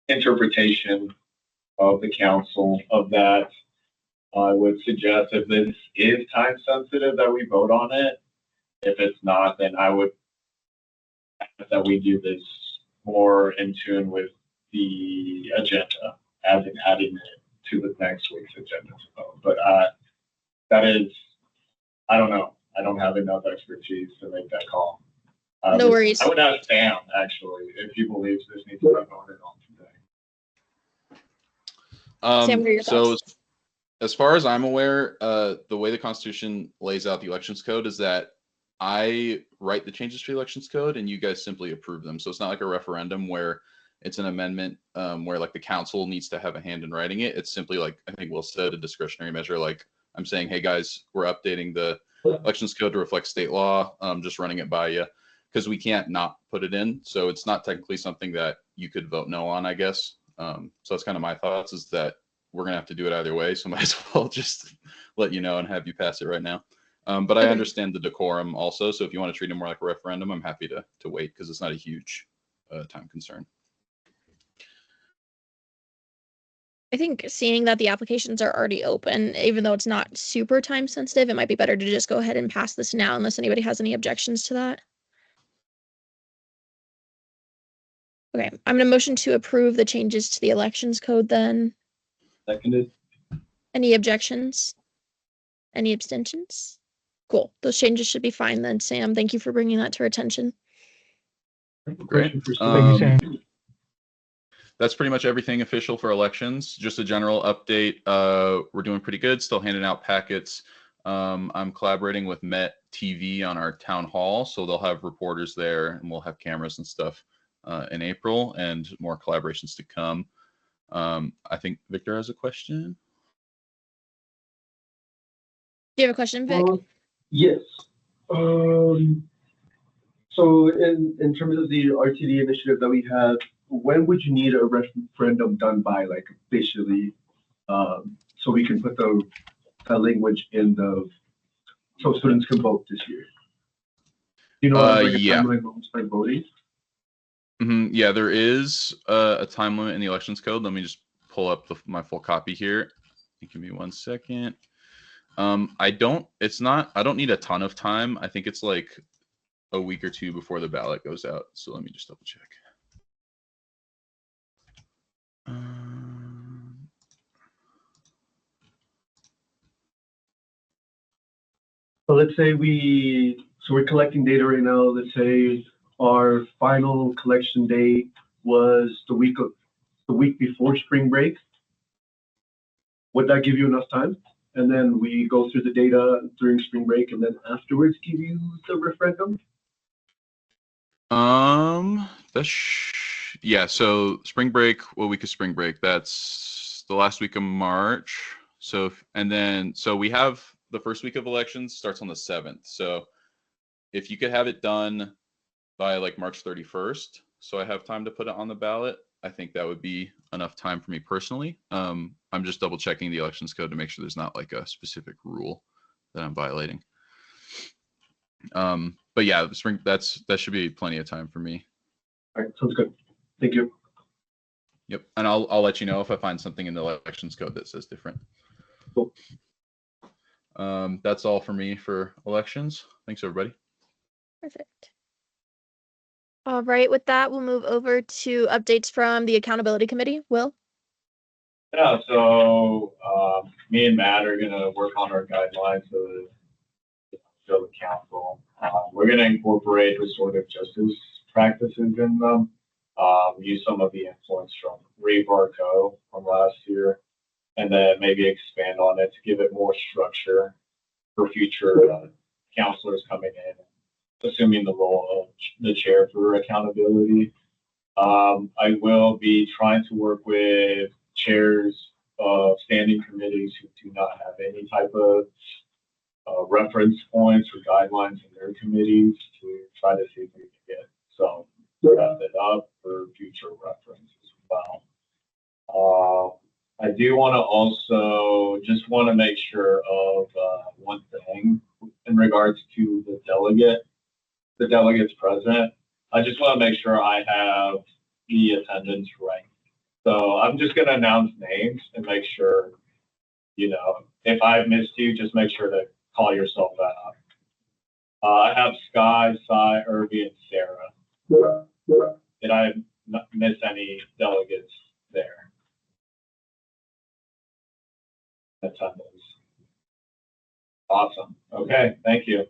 interpretation of the council of that. I would suggest if this is time sensitive that we vote on it. If it's not, then I would ask that we do this more in tune with the agenda, as in adding it to the next week's agenda to vote. But that is, I don't know. I don't have enough expertise to make that call. No worries. I would ask Sam, actually, if he believes this needs to be voted on today. Sam, what are your So thoughts? as far as I'm aware, the way the Constitution lays out the elections code is that I write the changes to the elections code and you guys simply approve them. So it's not like a referendum where it's an amendment where like the council needs to have a hand in writing it. It's simply like, I think Will said, a discretionary measure. Like I'm saying, hey guys, we're updating the elections code to reflect state law. Just running it by you because we can't not put it in. So it's not technically something that you could vote no on, I guess. So that's kind of my thoughts, is that we're going to have to do it either way. So might as well just let you know and have you pass it right now. But I understand the decorum also. So if you want to treat it more like a referendum, I'm happy to wait because it's not a huge time concern. I think seeing that the applications are already open, even though it's not super time sensitive, it might be better to just go ahead and pass this now unless anybody has any objections to that. Okay, I'm going to motion to approve the changes to the elections code then. Seconded. Any objections? Any abstentions? Cool. Those changes should be fine then, Sam. Thank you for bringing that to our attention. Great. Thank you, Sam. That's pretty much everything official for elections. Just a general update. We're doing pretty good. Still handing out packets. I'm collaborating with Met TV on our town hall, so they'll have reporters there, and we'll have cameras and stuff in April, and more collaborations to come. I think Victor has a question. Do you have a question, Vic? Yes. So in terms of the RTD initiative that we have, when would you need a referendum done by, like officially, so we can put the language in so students can vote this year? Do you know like a timeline when we start voting? Yeah, there is a time limit in the elections code. Let me just pull up my full copy here. Give me 1 second. I don't need a ton of time. I think it's like a week or two before the ballot goes out. So let me just double check. So let's say we're collecting data right now. Let's say our final collection date was the week before spring break. Would that give you enough time? And then we go through the data during spring break, and then afterwards give you the referendum? Yeah. So spring break. What week is spring break? That's the last week of March. So we have the first week of elections starts on the 7th. So if you could have it done by like March 31st, so I have time to put it on the ballot, I think that would be enough time for me personally. I'm just double checking the elections code to make sure there's not like a specific rule that I'm violating. But yeah, that should be plenty of time for me. All right, sounds good. Thank you. Yep, and I'll let you know if I find something in the elections code that says different. Cool. That's all for me for elections. Thanks, everybody. Perfect. All right, with that, we'll move over to updates from the Accountability Committee. Will? Yeah, so me and Matt are going to work on our guidelines to show the council. We're going to incorporate restorative justice practices in them, use some of the influence from Rebar-Co from last year, and then maybe expand on it to give it more structure for future counselors coming in, assuming the role of the chair for accountability. I will be trying to work with chairs of standing committees who do not have any type of reference points or guidelines in their committees to try to see if we can get some rounded up for future reference as well. I do want to also just want to make sure of one thing in regards to the delegates present. I just want to make sure I have the attendance right. So I'm just going to announce names and make sure, if I've missed you, just make sure to call yourself out. I have Sky, Cy, Irby, and Sarah. Did I miss any delegates there? Attendance. Awesome. Okay, thank you.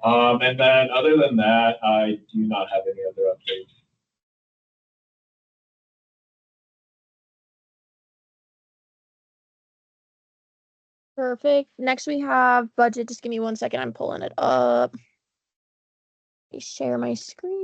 And then other than that, I do not have any other updates. Perfect. Next we have budget. Just give me 1 second. I'm pulling it up. Let me share my screen.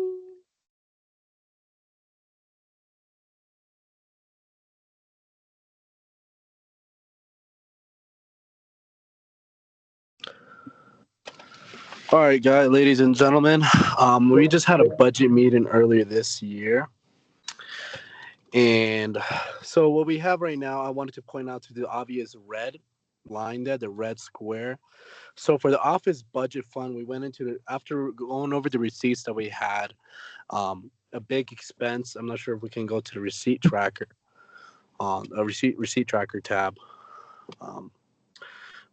All right, guys, ladies and gentlemen, we just had a budget meeting earlier this year. And so what we have right now, I wanted to point out to the obvious red line there, the red square. So for the office budget fund, we went into after going over the receipts that we had, a big expense. I'm not sure if we can go to the receipt tracker, a receipt tracker tab.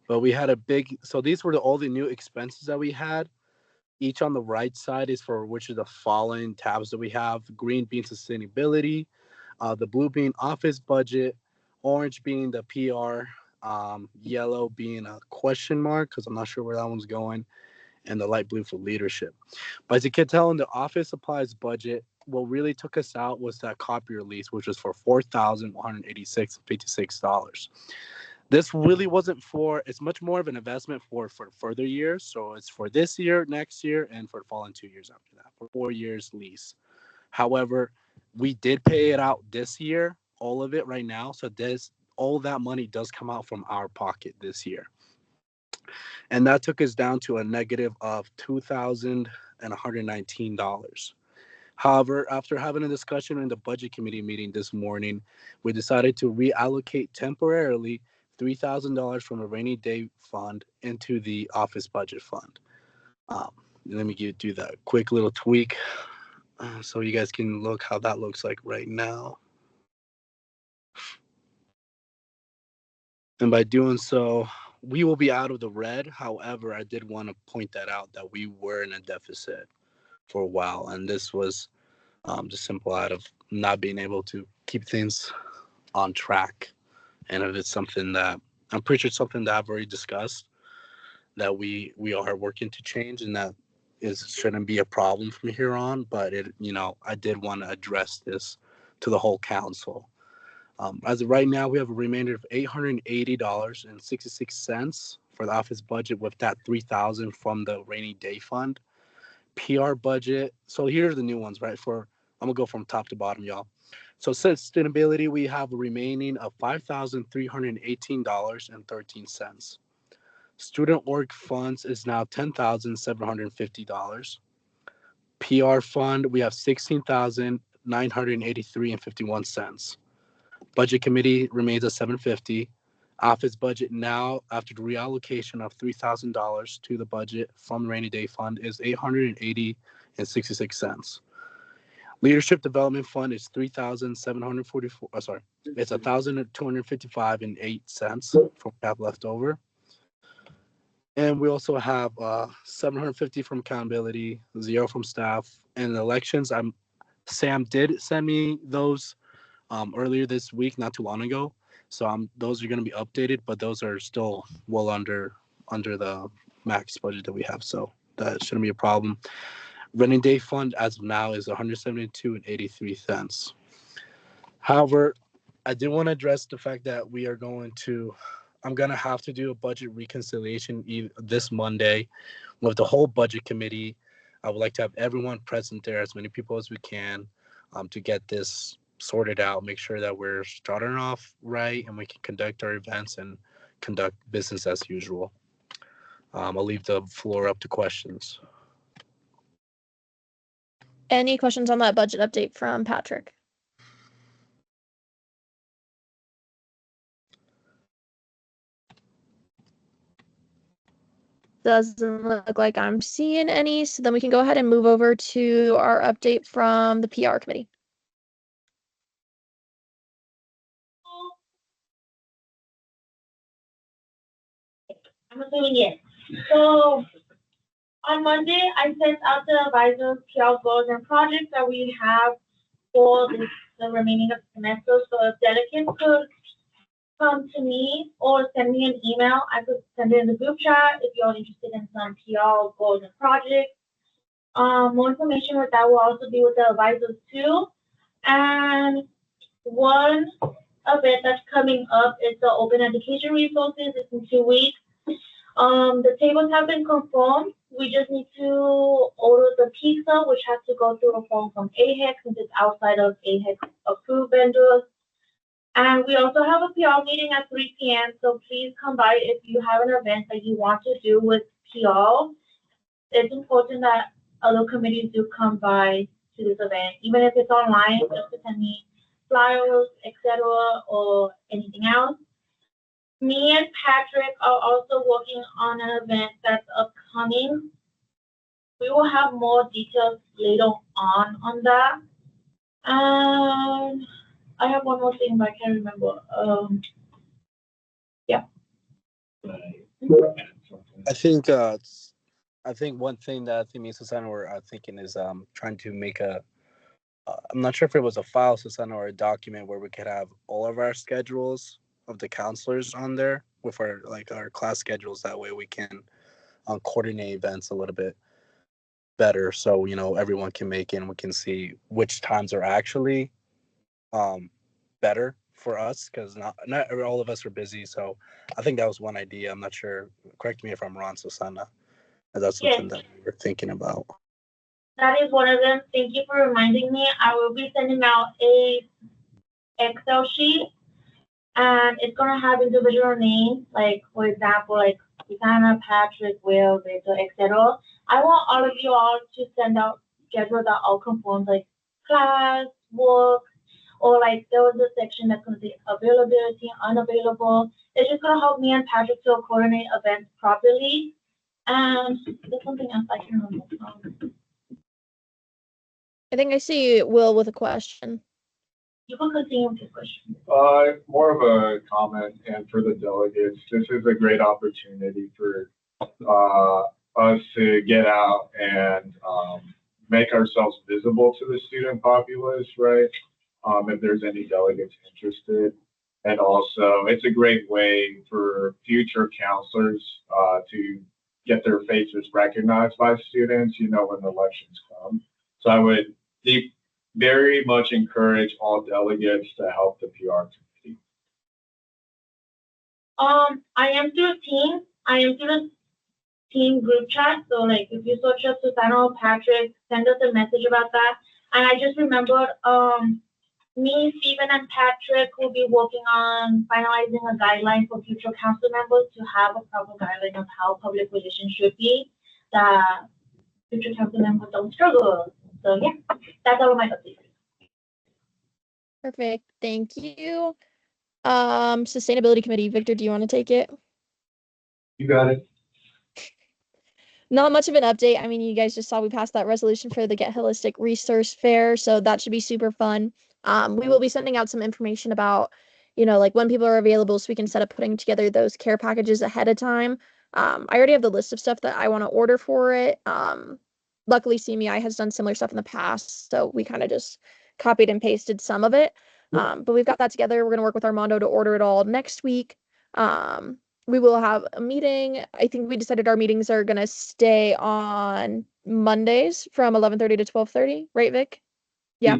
But we had so these were all the new expenses that we had. Each on the right side is for which of the following tabs that we have: green being sustainability, the blue being office budget, orange being the PR, yellow being a question mark because I'm not sure where that one's going, and the light blue for leadership. But as you can tell in the office supplies budget, what really took us out was that copier lease, which was for $4,186.56. This really wasn't it's much more of an investment for further years. So it's for this year, next year, and for the following 2 years after that, for 4 years lease. However, we did pay it out this year, all of it right now. So all that money does come out from our pocket this year. And that took us down to a negative of $2,119. However, after having a discussion in the budget committee meeting this morning, we decided to reallocate temporarily $3,000 from a rainy day fund into the office budget fund. Let me do that quick little tweak so you guys can look how that looks like right now. And by doing so, we will be out of the red. However, I did want to point that out that we were in a deficit for a while. And this was just simple out of not being able to keep things on track. And if it's something that I'm pretty sure it's something that I've already discussed that we are working to change, and that shouldn't be a problem from here on. But I did want to address this to the whole council. As of right now, we have a remainder of $880.66 for the office budget, with that $3,000 from the rainy day fund. PR budget. So here are the new ones, right? I'm gonna go from top to bottom, y'all. So sustainability, we have a remaining of $5,318.13. Student org funds is now $10,750. PR fund, we have $16,983.51. Budget committee remains at $750. Office budget now, after the reallocation of $3,000 to the budget from the rainy day fund, is $880.66. Leadership development fund is $3,744. Sorry, it's $1,255.08 from cap left over. And we also have $750 from accountability, $0 from staff, and elections. Sam did send me those earlier this week, not too long ago. So those are going to be updated, but those are still well under the max budget that we have. So that shouldn't be a problem. Rainy day fund as of now is $172.83. However, I did want to address the fact that I'm going to have to do a budget reconciliation this Monday with the whole budget committee. I would like to have everyone present there, as many people as we can, to get this sorted out, make sure that we're starting off right and we can conduct our events and conduct business as usual. I'll leave the floor up to questions. Any questions on that budget update from Patrick? Doesn't look like I'm seeing any, so then we can go ahead and move over to our update from the PR committee. I'm assuming yes. So on Monday, I sent out the advisors, PR goals, and projects that we have for the remaining of the semester. So if delegates could come to me or send me an email, I could send it in the group chat if you're interested in some PR goals and projects. More information with that will also be with the advisors too. And one event that's coming up is the open education resources. It's in 2 weeks. The tables have been confirmed. We just need to order the pizza, which has to go through a form from AHEC since it's outside of AHEC approved vendors. And we also have a PR meeting at 3 p.m. So please come by if you have an event that you want to do with PR. It's important that other committees do come by to this event, even if it's online, just to send me flyers, etc., or anything else. Me and Patrick are also working on an event that's upcoming. We will have more details later on that. I have one more thing, but I can't remember. Yeah. I think one thing that I think me and Susanna were thinking is trying to make a. I'm not sure if it was a file, Susanna, or a document where we could have all of our schedules of the counselors on there with our class schedules. That way we can coordinate events a little bit better, so everyone can make it and we can see which times are actually better for us, because not all of us are busy. So I think that was one idea. I'm not sure, correct me if I'm wrong, Susanna, if that's something that we were thinking about. That is one of them. Thank you for reminding me. I will be sending out a Excel sheet, and it's gonna have individual names, like for example, like Susanna, Patrick, Will, Victor, etc. I want all of you all to send out schedules that all conform, like class, work, or like there was a section that's gonna say availability, unavailable. It's just gonna help me and Patrick to coordinate events properly. And there's something else I can remember. I think I see Will with a question. You can continue with your question. More of a comment, and for the delegates, this is a great opportunity for us to get out and make ourselves visible to the student populace, right? If there's any delegates interested. And also, it's a great way for future counselors to get their faces recognized by students, when the elections come. So I would very much encourage all delegates to help the PR committee. I am through a team. I am through the team group chat. So like if you search up Susanna or Patrick, send us a message about that. And I just remembered me, Stephen, and Patrick will be working on finalizing a guideline for future council members to have a proper guideline of how public relations should be, that future council members don't struggle. So yeah, that's all of my updates. Perfect. Thank you. Sustainability committee. Victor, do you want to take it? You got it. Not much of an update. I mean, you guys just saw we passed that resolution for the Get Holistic Resource Fair, so that should be super fun. We will be sending out some information about, like when people are available so we can set up putting together those care packages ahead of time. I already have the list of stuff that I want to order for it. Luckily, CMEI has done similar stuff in the past, so we kind of just copied and pasted some of it. But we've got that together. We're going to work with Armando to order it all next week. We will have a meeting. I think we decided our meetings are going to stay on Mondays from 11:30 to 12:30, right, Vic? Yeah.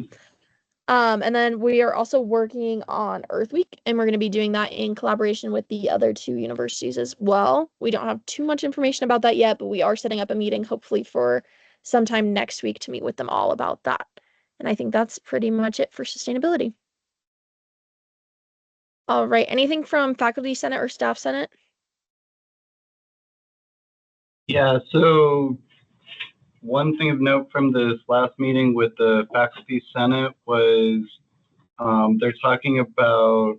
And then we are also working on Earth Week, and we're going to be doing that in collaboration with the other 2 universities as well. We don't have too much information about that yet, but we are setting up a meeting hopefully for sometime next week to meet with them all about that. And I think that's pretty much it for sustainability. All right. Anything from Faculty Senate or Staff Senate? Yeah, so one thing of note from this last meeting with the faculty senate was they're talking about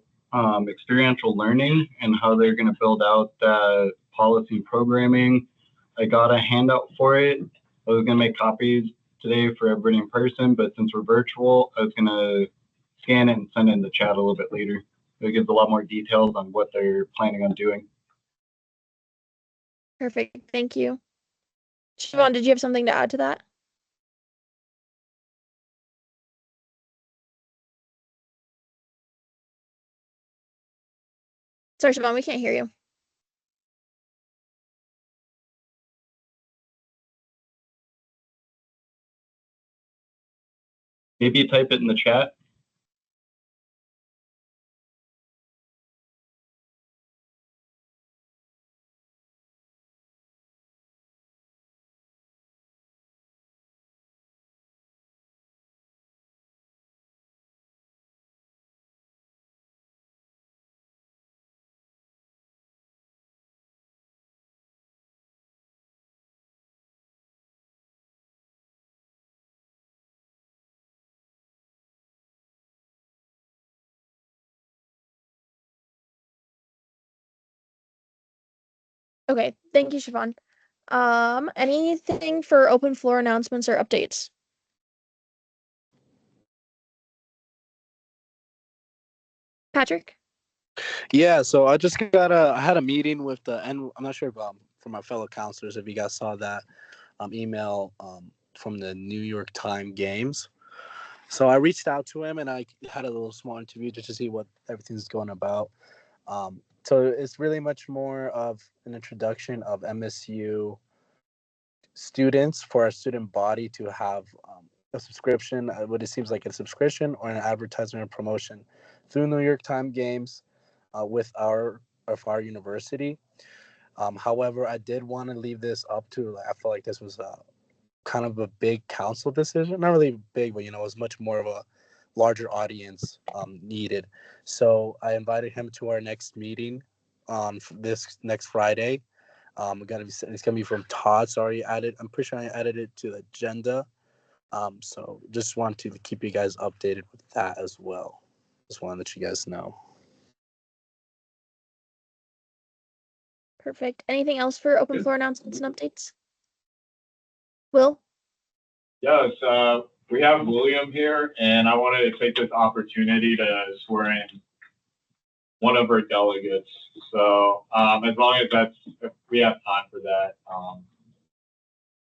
experiential learning and how they're going to build out that policy programming. I got a handout for it. I was going to make copies today for everybody in person, but since we're virtual, I was going to scan it and send it in the chat a little bit later. It gives a lot more details on what they're planning on doing. Perfect. Thank you. Siobhan, did you have something to add to that? Sorry, Siobhan, we can't hear you. Maybe type it in the chat. Okay, thank you, Siobhan. Anything for open floor announcements or updates? Patrick? Yeah, so I had a meeting with and I'm not sure if for my fellow counselors if you guys saw that email from the New York Times games. So I reached out to him and I had a little small interview just to see what everything's going about. So it's really much more of an introduction of MSU students for our student body to have a subscription, what it seems like a subscription or an advertisement or promotion through New York Times games with our university. However, I did want to leave this up to, I felt like this was kind of a big council decision. Not really big, but, it was much more of a larger audience needed. So I invited him to our next meeting on this next Friday. It's gonna be from Todd. Sorry, I'm pretty sure I added it to the agenda. So just want to keep you guys updated with that as well. Just want to let you guys know. Perfect. Anything else for open floor announcements and updates? Will? Yes, we have William here, and I wanted to take this opportunity to swear in one of our delegates. So as long as if we have time for that,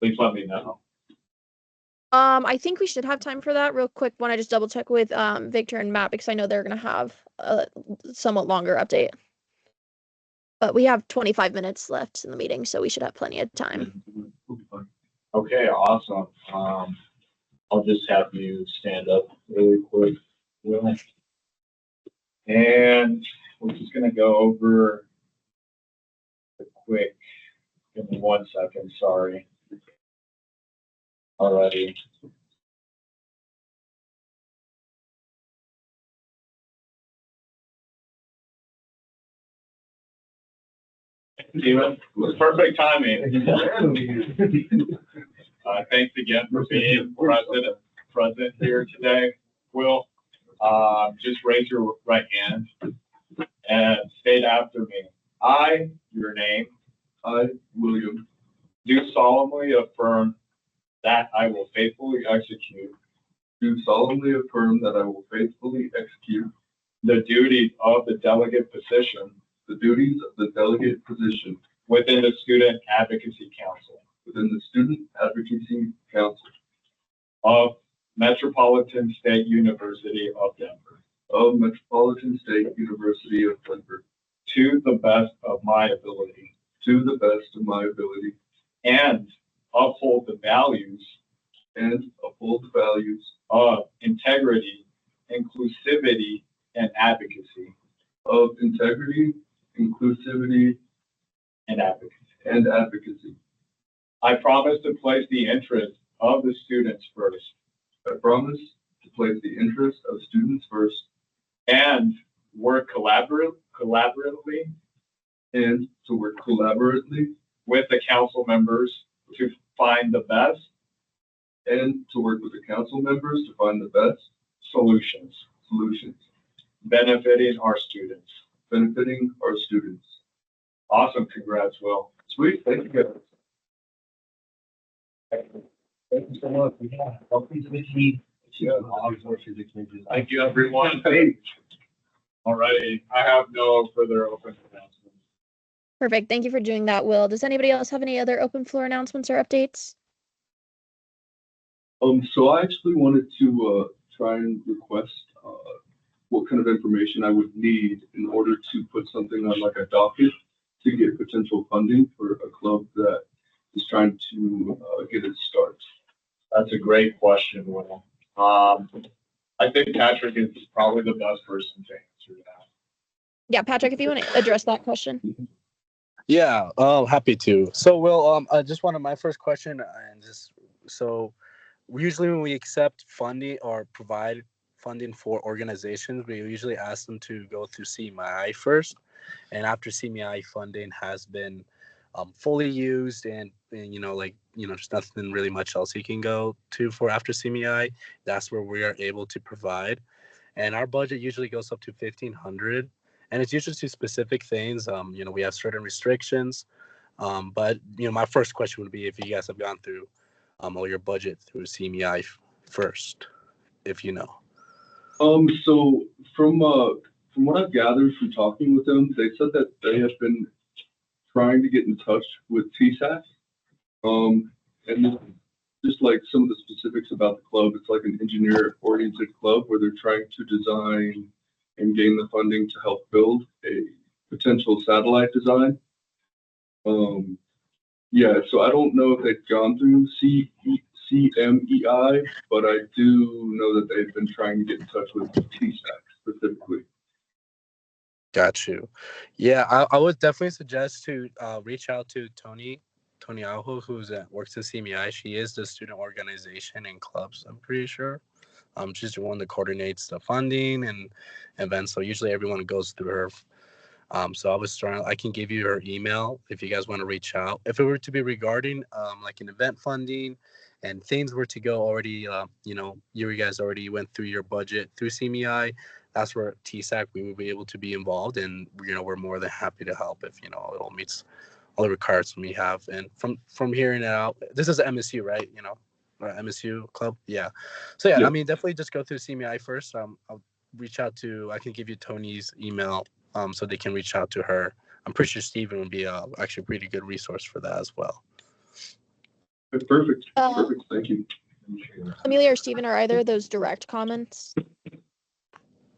please let me know. I think we should have time for that. Real quick, want to just double check with Victor and Matt because I know they're gonna have a somewhat longer update. But we have 25 minutes left in the meeting, so we should have plenty of time. Okay, awesome. I'll just have you stand up really quick, Will. And we're just gonna go over the quick. Give me 1 second, sorry. Alrighty. Steven, it was perfect timing. Thanks again for being present here today. Will, just raise your right hand and state after me. I, your name, I, William, do solemnly affirm that I will faithfully execute do solemnly affirm that I will faithfully execute the duties of the delegate position within the Student Advocacy Council of Metropolitan State University of Denver to the best of my ability and uphold the values of integrity, inclusivity, and advocacy. I promise to place the interests of the students first. And work collaboratively with the council members to find the best and to work with the council members to find the best Solutions benefiting our students. benefiting our students. Awesome. Congrats, Will. Sweet, thank you guys. Thank you so much. Yeah, welcome to the team. Thank you, everyone. All righty. I have no further open announcements. Perfect. Thank you for doing that, Will. Does anybody else have any other open floor announcements or updates? So I actually wanted to try and request what kind of information I would need in order to put something on like a docket to get potential funding for a club that is trying to get its start. That's a great question, Will. I think Patrick is probably the best person to answer that. Yeah, Patrick, if you want to address that question. Yeah, happy to. So, Will, I just wanted my first question, and just so usually when we accept funding or provide funding for organizations, we usually ask them to go through CMI first, and after CMI funding has been fully used and there's nothing really much else you can go to for after CMI, that's where we are able to provide. And our budget usually goes up to 1,500, and it's usually to specific things. We have certain restrictions, but my first question would be if you guys have gone through all your budget through CMI first, if you know. So from what I've gathered from talking with them, they said that they have been trying to get in touch with TSAC. And just like some of the specifics about the club, it's like an engineer-oriented club where they're trying to design and gain the funding to help build a potential satellite design. Yeah, so I don't know if they've gone through CMEI, but I do know that they've been trying to get in touch with TSAC specifically. Got you. Yeah, I would definitely suggest to reach out to Tony Aho, works in CMEI. She is the student organization and clubs, I'm pretty sure. She's the one that coordinates the funding and events. So usually everyone goes through her. So I can give you her email if you guys want to reach out. If it were to be regarding like an event funding and things were to go already, you guys already went through your budget through CMEI, that's where TSAC, we would be able to be involved. And, we're more than happy to help if, it all meets all the requirements we have. And from hearing it out, this is MSU, right? MSU club. Yeah. So yeah, I mean, definitely just go through CMEI first. I'll reach out I can give you Tony's email so they can reach out to her. I'm pretty sure Steven would be actually a pretty good resource for that as well. Perfect. Perfect. Thank you. Amelia or Steven, are either of those direct comments?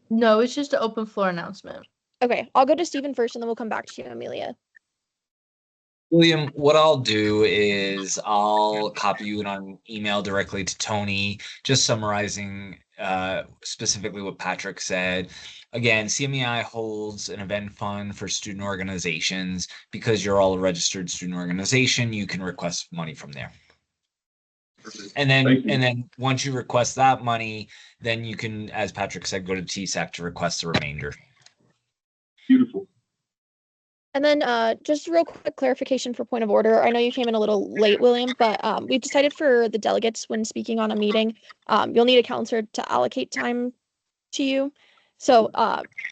No, it's just an open floor announcement. Okay, I'll go to Steven first and then we'll come back to you, Amelia. William, what I'll do is I'll copy you in an email directly to Tony, just summarizing specifically what Patrick said. Again, CMEI holds an event fund for student organizations. Because you're all a registered student organization, you can request money from there. And then once you request that money, then you can, as Patrick said, go to TSAC to request the remainder. Beautiful. And then just real quick clarification for point of order. I know you came in a little late, William, but we've decided for the delegates when speaking on a meeting, you'll need a counselor to allocate time to you. So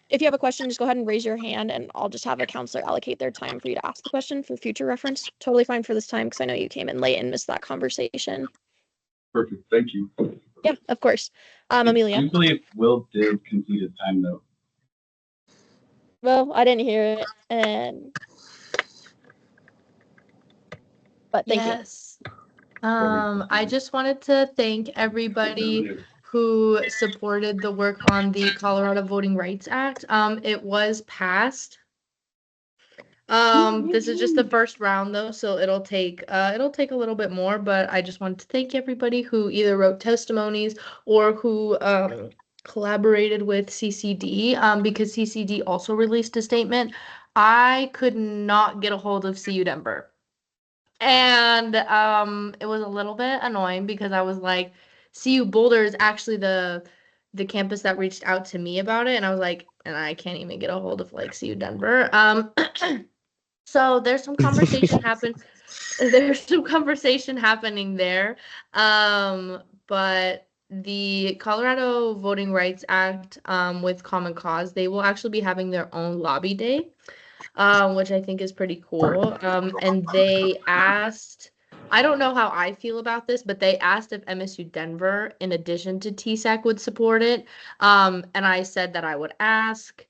if you have a question, just go ahead and raise your hand and I'll just have a counselor allocate their time for you to ask the question for future reference. Totally fine for this time because I know you came in late and missed that conversation. Perfect. Thank you. Yeah, of course. Amelia. I do believe Will did complete his time though. Well, I didn't hear it, but thank you. I just wanted to thank everybody who supported the work on the Colorado Voting Rights Act. It was passed. This is just the first round though, so it'll take a little bit more, but I just wanted to thank everybody who either wrote testimonies or who collaborated with CCD, because CCD also released a statement. I could not get a hold of CU Denver. And it was a little bit annoying because I was like, CU Boulder is actually the campus that reached out to me about it, and I was like, and I can't even get a hold of like CU Denver. So there's some conversation happened there's some conversation happening there. But the Colorado Voting Rights Act, with Common Cause, they will actually be having their own lobby day, which I think is pretty cool. And they asked, I don't know how I feel about this, but they asked if MSU Denver, in addition to TSAC, would support it. And I said that I would ask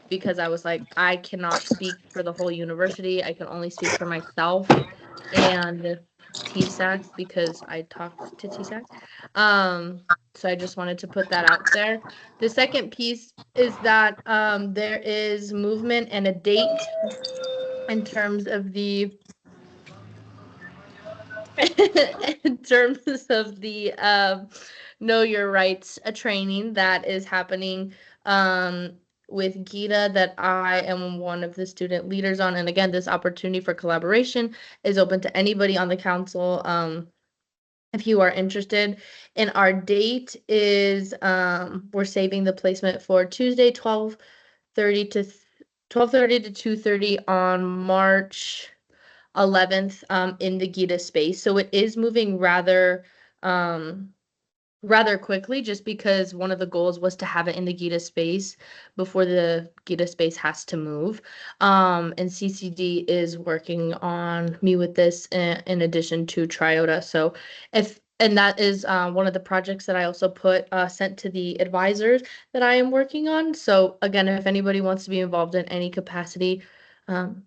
because I was like, I cannot speak for the whole university. I can only speak for myself and TSAC because I talked to TSAC. So I just wanted to put that out there. The second piece is that there is movement and a date in terms of the in terms of the Know Your Rights training that is happening with Gita that I am one of the student leaders on. And again, this opportunity for collaboration is open to anybody on the council. If you are interested. And our date is we're saving the placement for Tuesday, 12:30 to 12:30 to 2:30 on March 11th in the Gita space. So it is moving rather quickly, just because one of the goals was to have it in the Gita space before the Gita space has to move. And CCD is working on me with this in addition to Triota. So and that is one of the projects that I also sent to the advisors that I am working on. So again, if anybody wants to be involved in any capacity,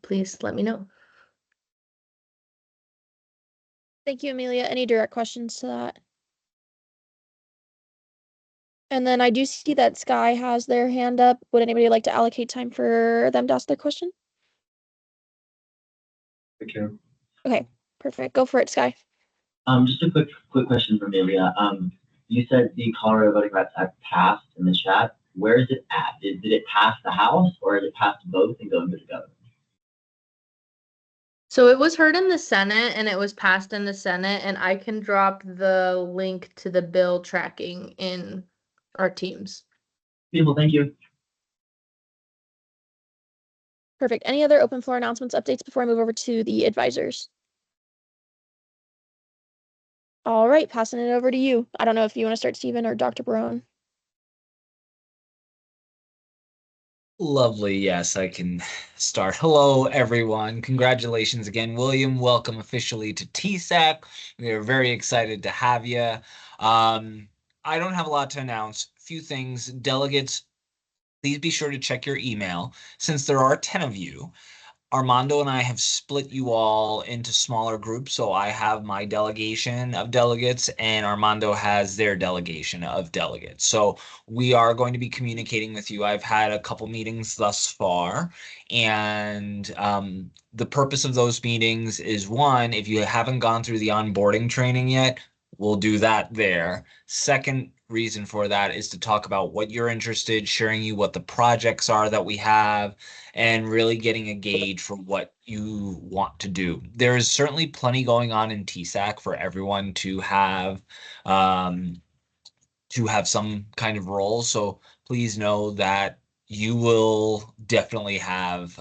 please let me know. Thank you, Amelia. Any direct questions to that? And then I do see that Sky has their hand up. Would anybody like to allocate time for them to ask their question? Thank you. Okay, perfect. Go for it, Sky. Just a quick question for Amelia. You said the Colorado Voting Rights Act passed in the chat. Where is it at? Did it pass the House, or is it passed both and going to the governor? So it was heard in the Senate and it was passed in the Senate, and I can drop the link to the bill tracking in our teams. Beautiful, thank you. Perfect. Any other open floor announcements, updates before I move over to the advisors? All right, passing it over to you. I don't know if you want to start, Stephen, or Dr. Barone. Lovely. Yes, I can start. Hello, everyone. Congratulations again, William. Welcome officially to TSAC. We are very excited to have you. I don't have a lot to announce. Few things. Delegates, please be sure to check your email. Since there are 10 of you, Armando and I have split you all into smaller groups. So I have my delegation of delegates and Armando has their delegation of delegates. So we are going to be communicating with you. I've had a couple meetings thus far, and the purpose of those meetings is, one, if you haven't gone through the onboarding training yet, we'll do that there. Second reason for that is to talk about what you're interested, sharing you what the projects are that we have, and really getting a gauge for what you want to do. There is certainly plenty going on in TSAC for everyone to have some kind of role. So please know that you will definitely have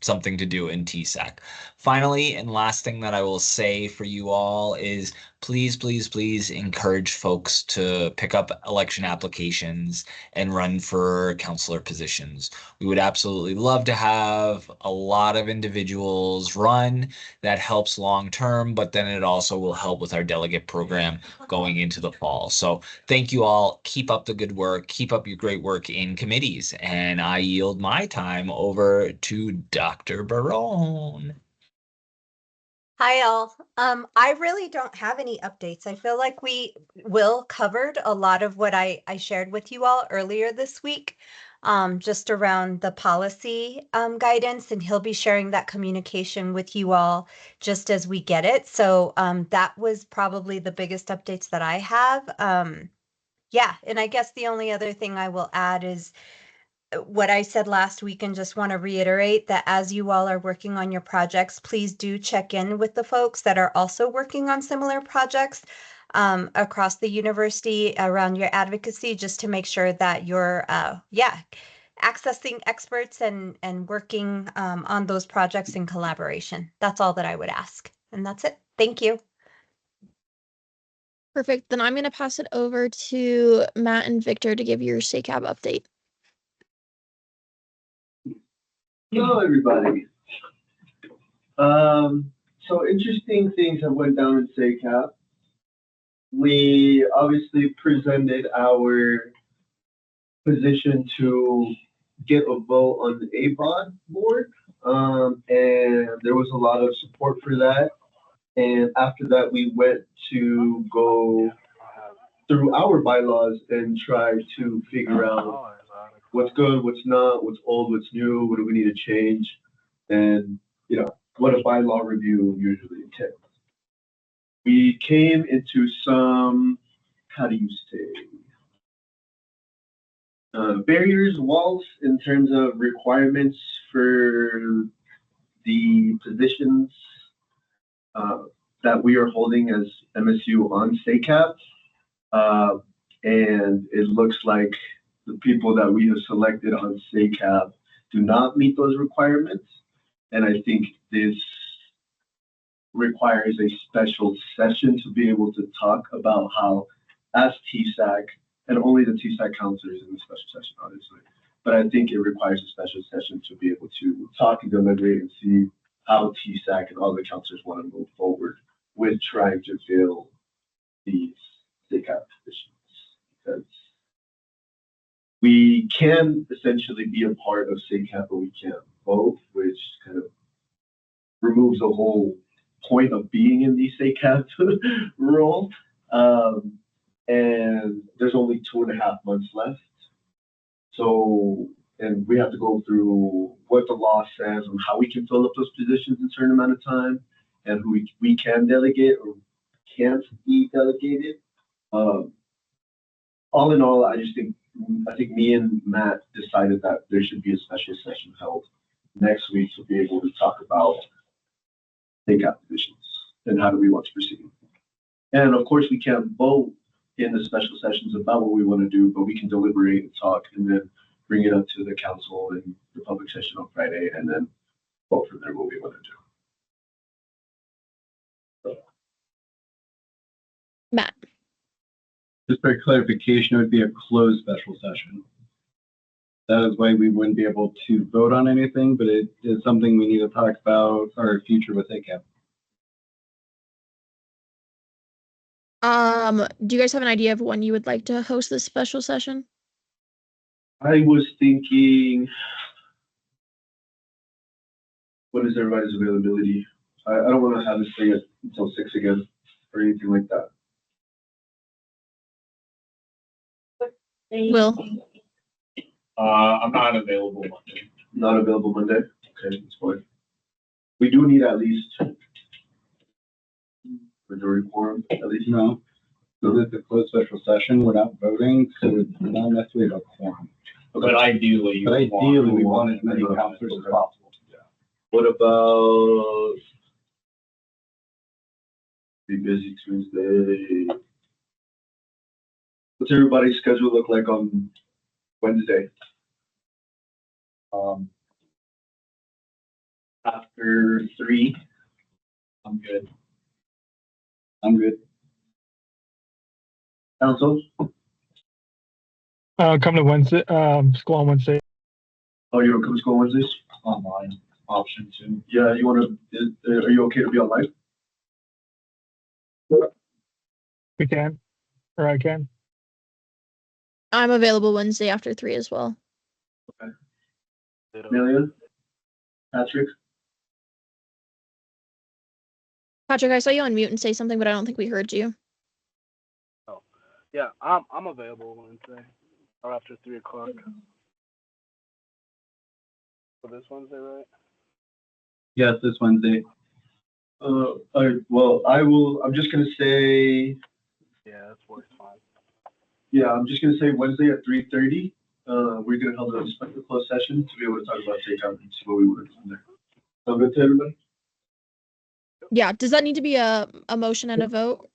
something to do in TSAC. Finally, and last thing that I will say for you all is please, please, please encourage folks to pick up election applications and run for counselor positions. We would absolutely love to have a lot of individuals run. That helps long term, but then it also will help with our delegate program going into the fall. So thank you all. Keep up the good work. Keep up your great work in committees. And I yield my time over to Dr. Barone. Hi, all. I really don't have any updates. I feel like Will covered a lot of what I shared with you all earlier this week, just around the policy guidance, and he'll be sharing that communication with you all just as we get it. So that was probably the biggest updates that I have. Yeah, and I guess the only other thing I will add is what I said last week, and just want to reiterate that as you all are working on your projects, please do check in with the folks that are also working on similar projects across the university around your advocacy, just to make sure that you're, accessing experts and working on those projects in collaboration. That's all that I would ask. And that's it. Thank you. Perfect. Then I'm going to pass it over to Matt and Victor to give your SACAB update. Hello, everybody. So interesting things have went down in SACAP. We obviously presented our position to get a vote on the ABOD board, and there was a lot of support for that. And after that, we went to go through our bylaws and try to figure out what's good, what's not, what's old, what's new, what do we need to change, and what a bylaw review usually entails. We came into some, how do you say, barriers, walls in terms of requirements for the positions that we are holding as MSU on SACAP. And it looks like the people that we have selected on SACAP do not meet those requirements. And I think this requires a special session to be able to talk about how, as TSAC, and only the TSAC counselors in the special session, obviously, but I think it requires a special session to be able to talk and deliberate and see how TSAC and all the counselors want to move forward with trying to fill these SACAP positions. Because we can essentially be a part of SACAP, but we can't vote, which kind of removes the whole point of being in the SACAP role. And there's only 2.5 months left. So, and we have to go through what the law says on how we can fill up those positions in a certain amount of time and who we can delegate or can't be delegated. All in all, I think me and Matt decided that there should be a special session held next week to be able to talk about SACAP positions and how do we want to proceed. And of course, we can't vote in the special sessions about what we want to do, but we can deliberate and talk and then bring it up to the council and the public session on Friday and then vote from there what we want to do. Matt. Just for clarification, it would be a closed special session. That is why we wouldn't be able to vote on anything, but it is something we need to talk about our future with ACAP. Do you guys have an idea of when you would like to host this special session? I was thinking, what is everybody's availability? I don't want to have this thing until 6 again or anything like that. Will. I'm not available Monday. Not available Monday? Okay, that's fine. We do need at least majority quorum, at least. No. So this is a closed special session. We're not voting, so it's not necessarily a quorum. Okay. But ideally, we want as many counselors as possible. Yeah. What about be busy Tuesday? What's everybody's schedule look like on Wednesday? After 3. I'm good. I'm good. Council? Come to Wednesday, school on Wednesday. Oh, you want to come to school Wednesdays? Online option 2. Yeah, you want to, are you okay to be online? We can, or I can. I'm available Wednesday after 3 as well. Okay. Amelia? Patrick? Patrick, I saw you on mute and say something, but I don't think we heard you. Oh, yeah, I'm available Wednesday or after 3 o'clock. For this Wednesday, right? Yes, this Wednesday. Well, I'm just going to say. Yeah, that's works fine. Yeah, I'm just going to say Wednesday at 3:30. We're going to hold a special closed session to be able to talk about takeout and see what we want to do from there. Sound good to everybody? Yeah, does that need to be a motion and a vote?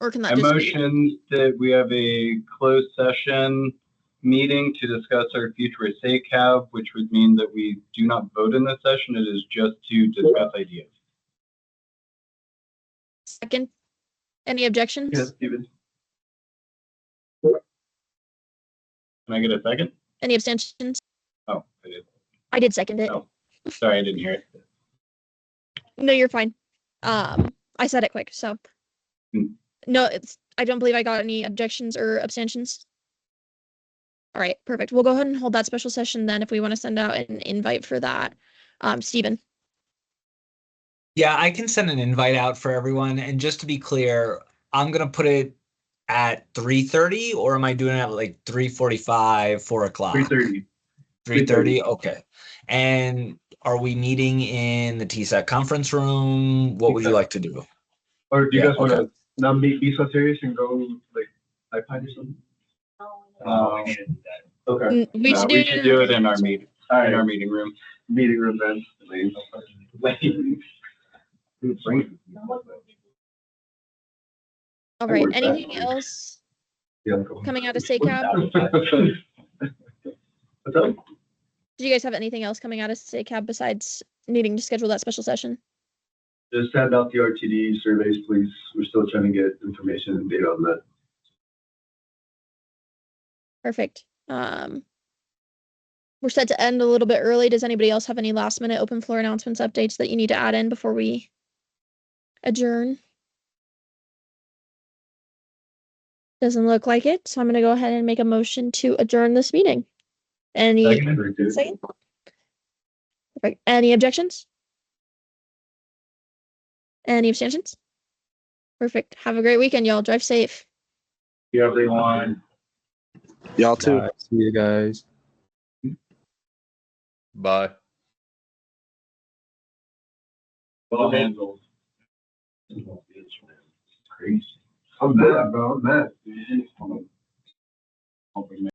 Or can that I just be? motion that we have a closed session meeting to discuss our future at SACAB, which would mean that we do not vote in this session. It is just to discuss ideas. second? Any objections? Yes, Steven. Can I get a second? Any abstentions? Oh, I did. I did second it. Oh, sorry, I didn't hear it. No, you're fine. I said it quick, so. No, I don't believe I got any objections or abstentions. All right, perfect. We'll go ahead and hold that special session then if we want to send out an invite for that. Stephen. Yeah, I can send an invite out for everyone. And just to be clear, I'm gonna put it at 3:30, or am I doing it at like 3:45, 4 o'clock? 3:30. 3:30, okay. And are we meeting in the TSAC conference room? What would you like to do? Or do you Yeah, guys want okay. to not be so serious and go like iPad or something? Okay. We should we do should do it in our meeting. All right. In our meeting room. Meeting room then. All right, anything else coming out of SACAB? What's up? Do you guys have anything else coming out of SACAB besides needing to schedule that special session? Just send out the RTD surveys, please. We're still trying to get information and data on that. Perfect. We're set to end a little bit early. Does anybody else have any last minute open floor announcements updates that you need to add in before we adjourn? Doesn't look like it, so I'm going to go ahead and make a motion to adjourn this meeting. Second? Perfect. Any objections? Any abstentions? Perfect. Have a great weekend, y'all. Drive safe. Yeah, everyone. Y'all too. Bye. See you guys. Bye. Well handled. Crazy. I'm mad, bro. I'm mad.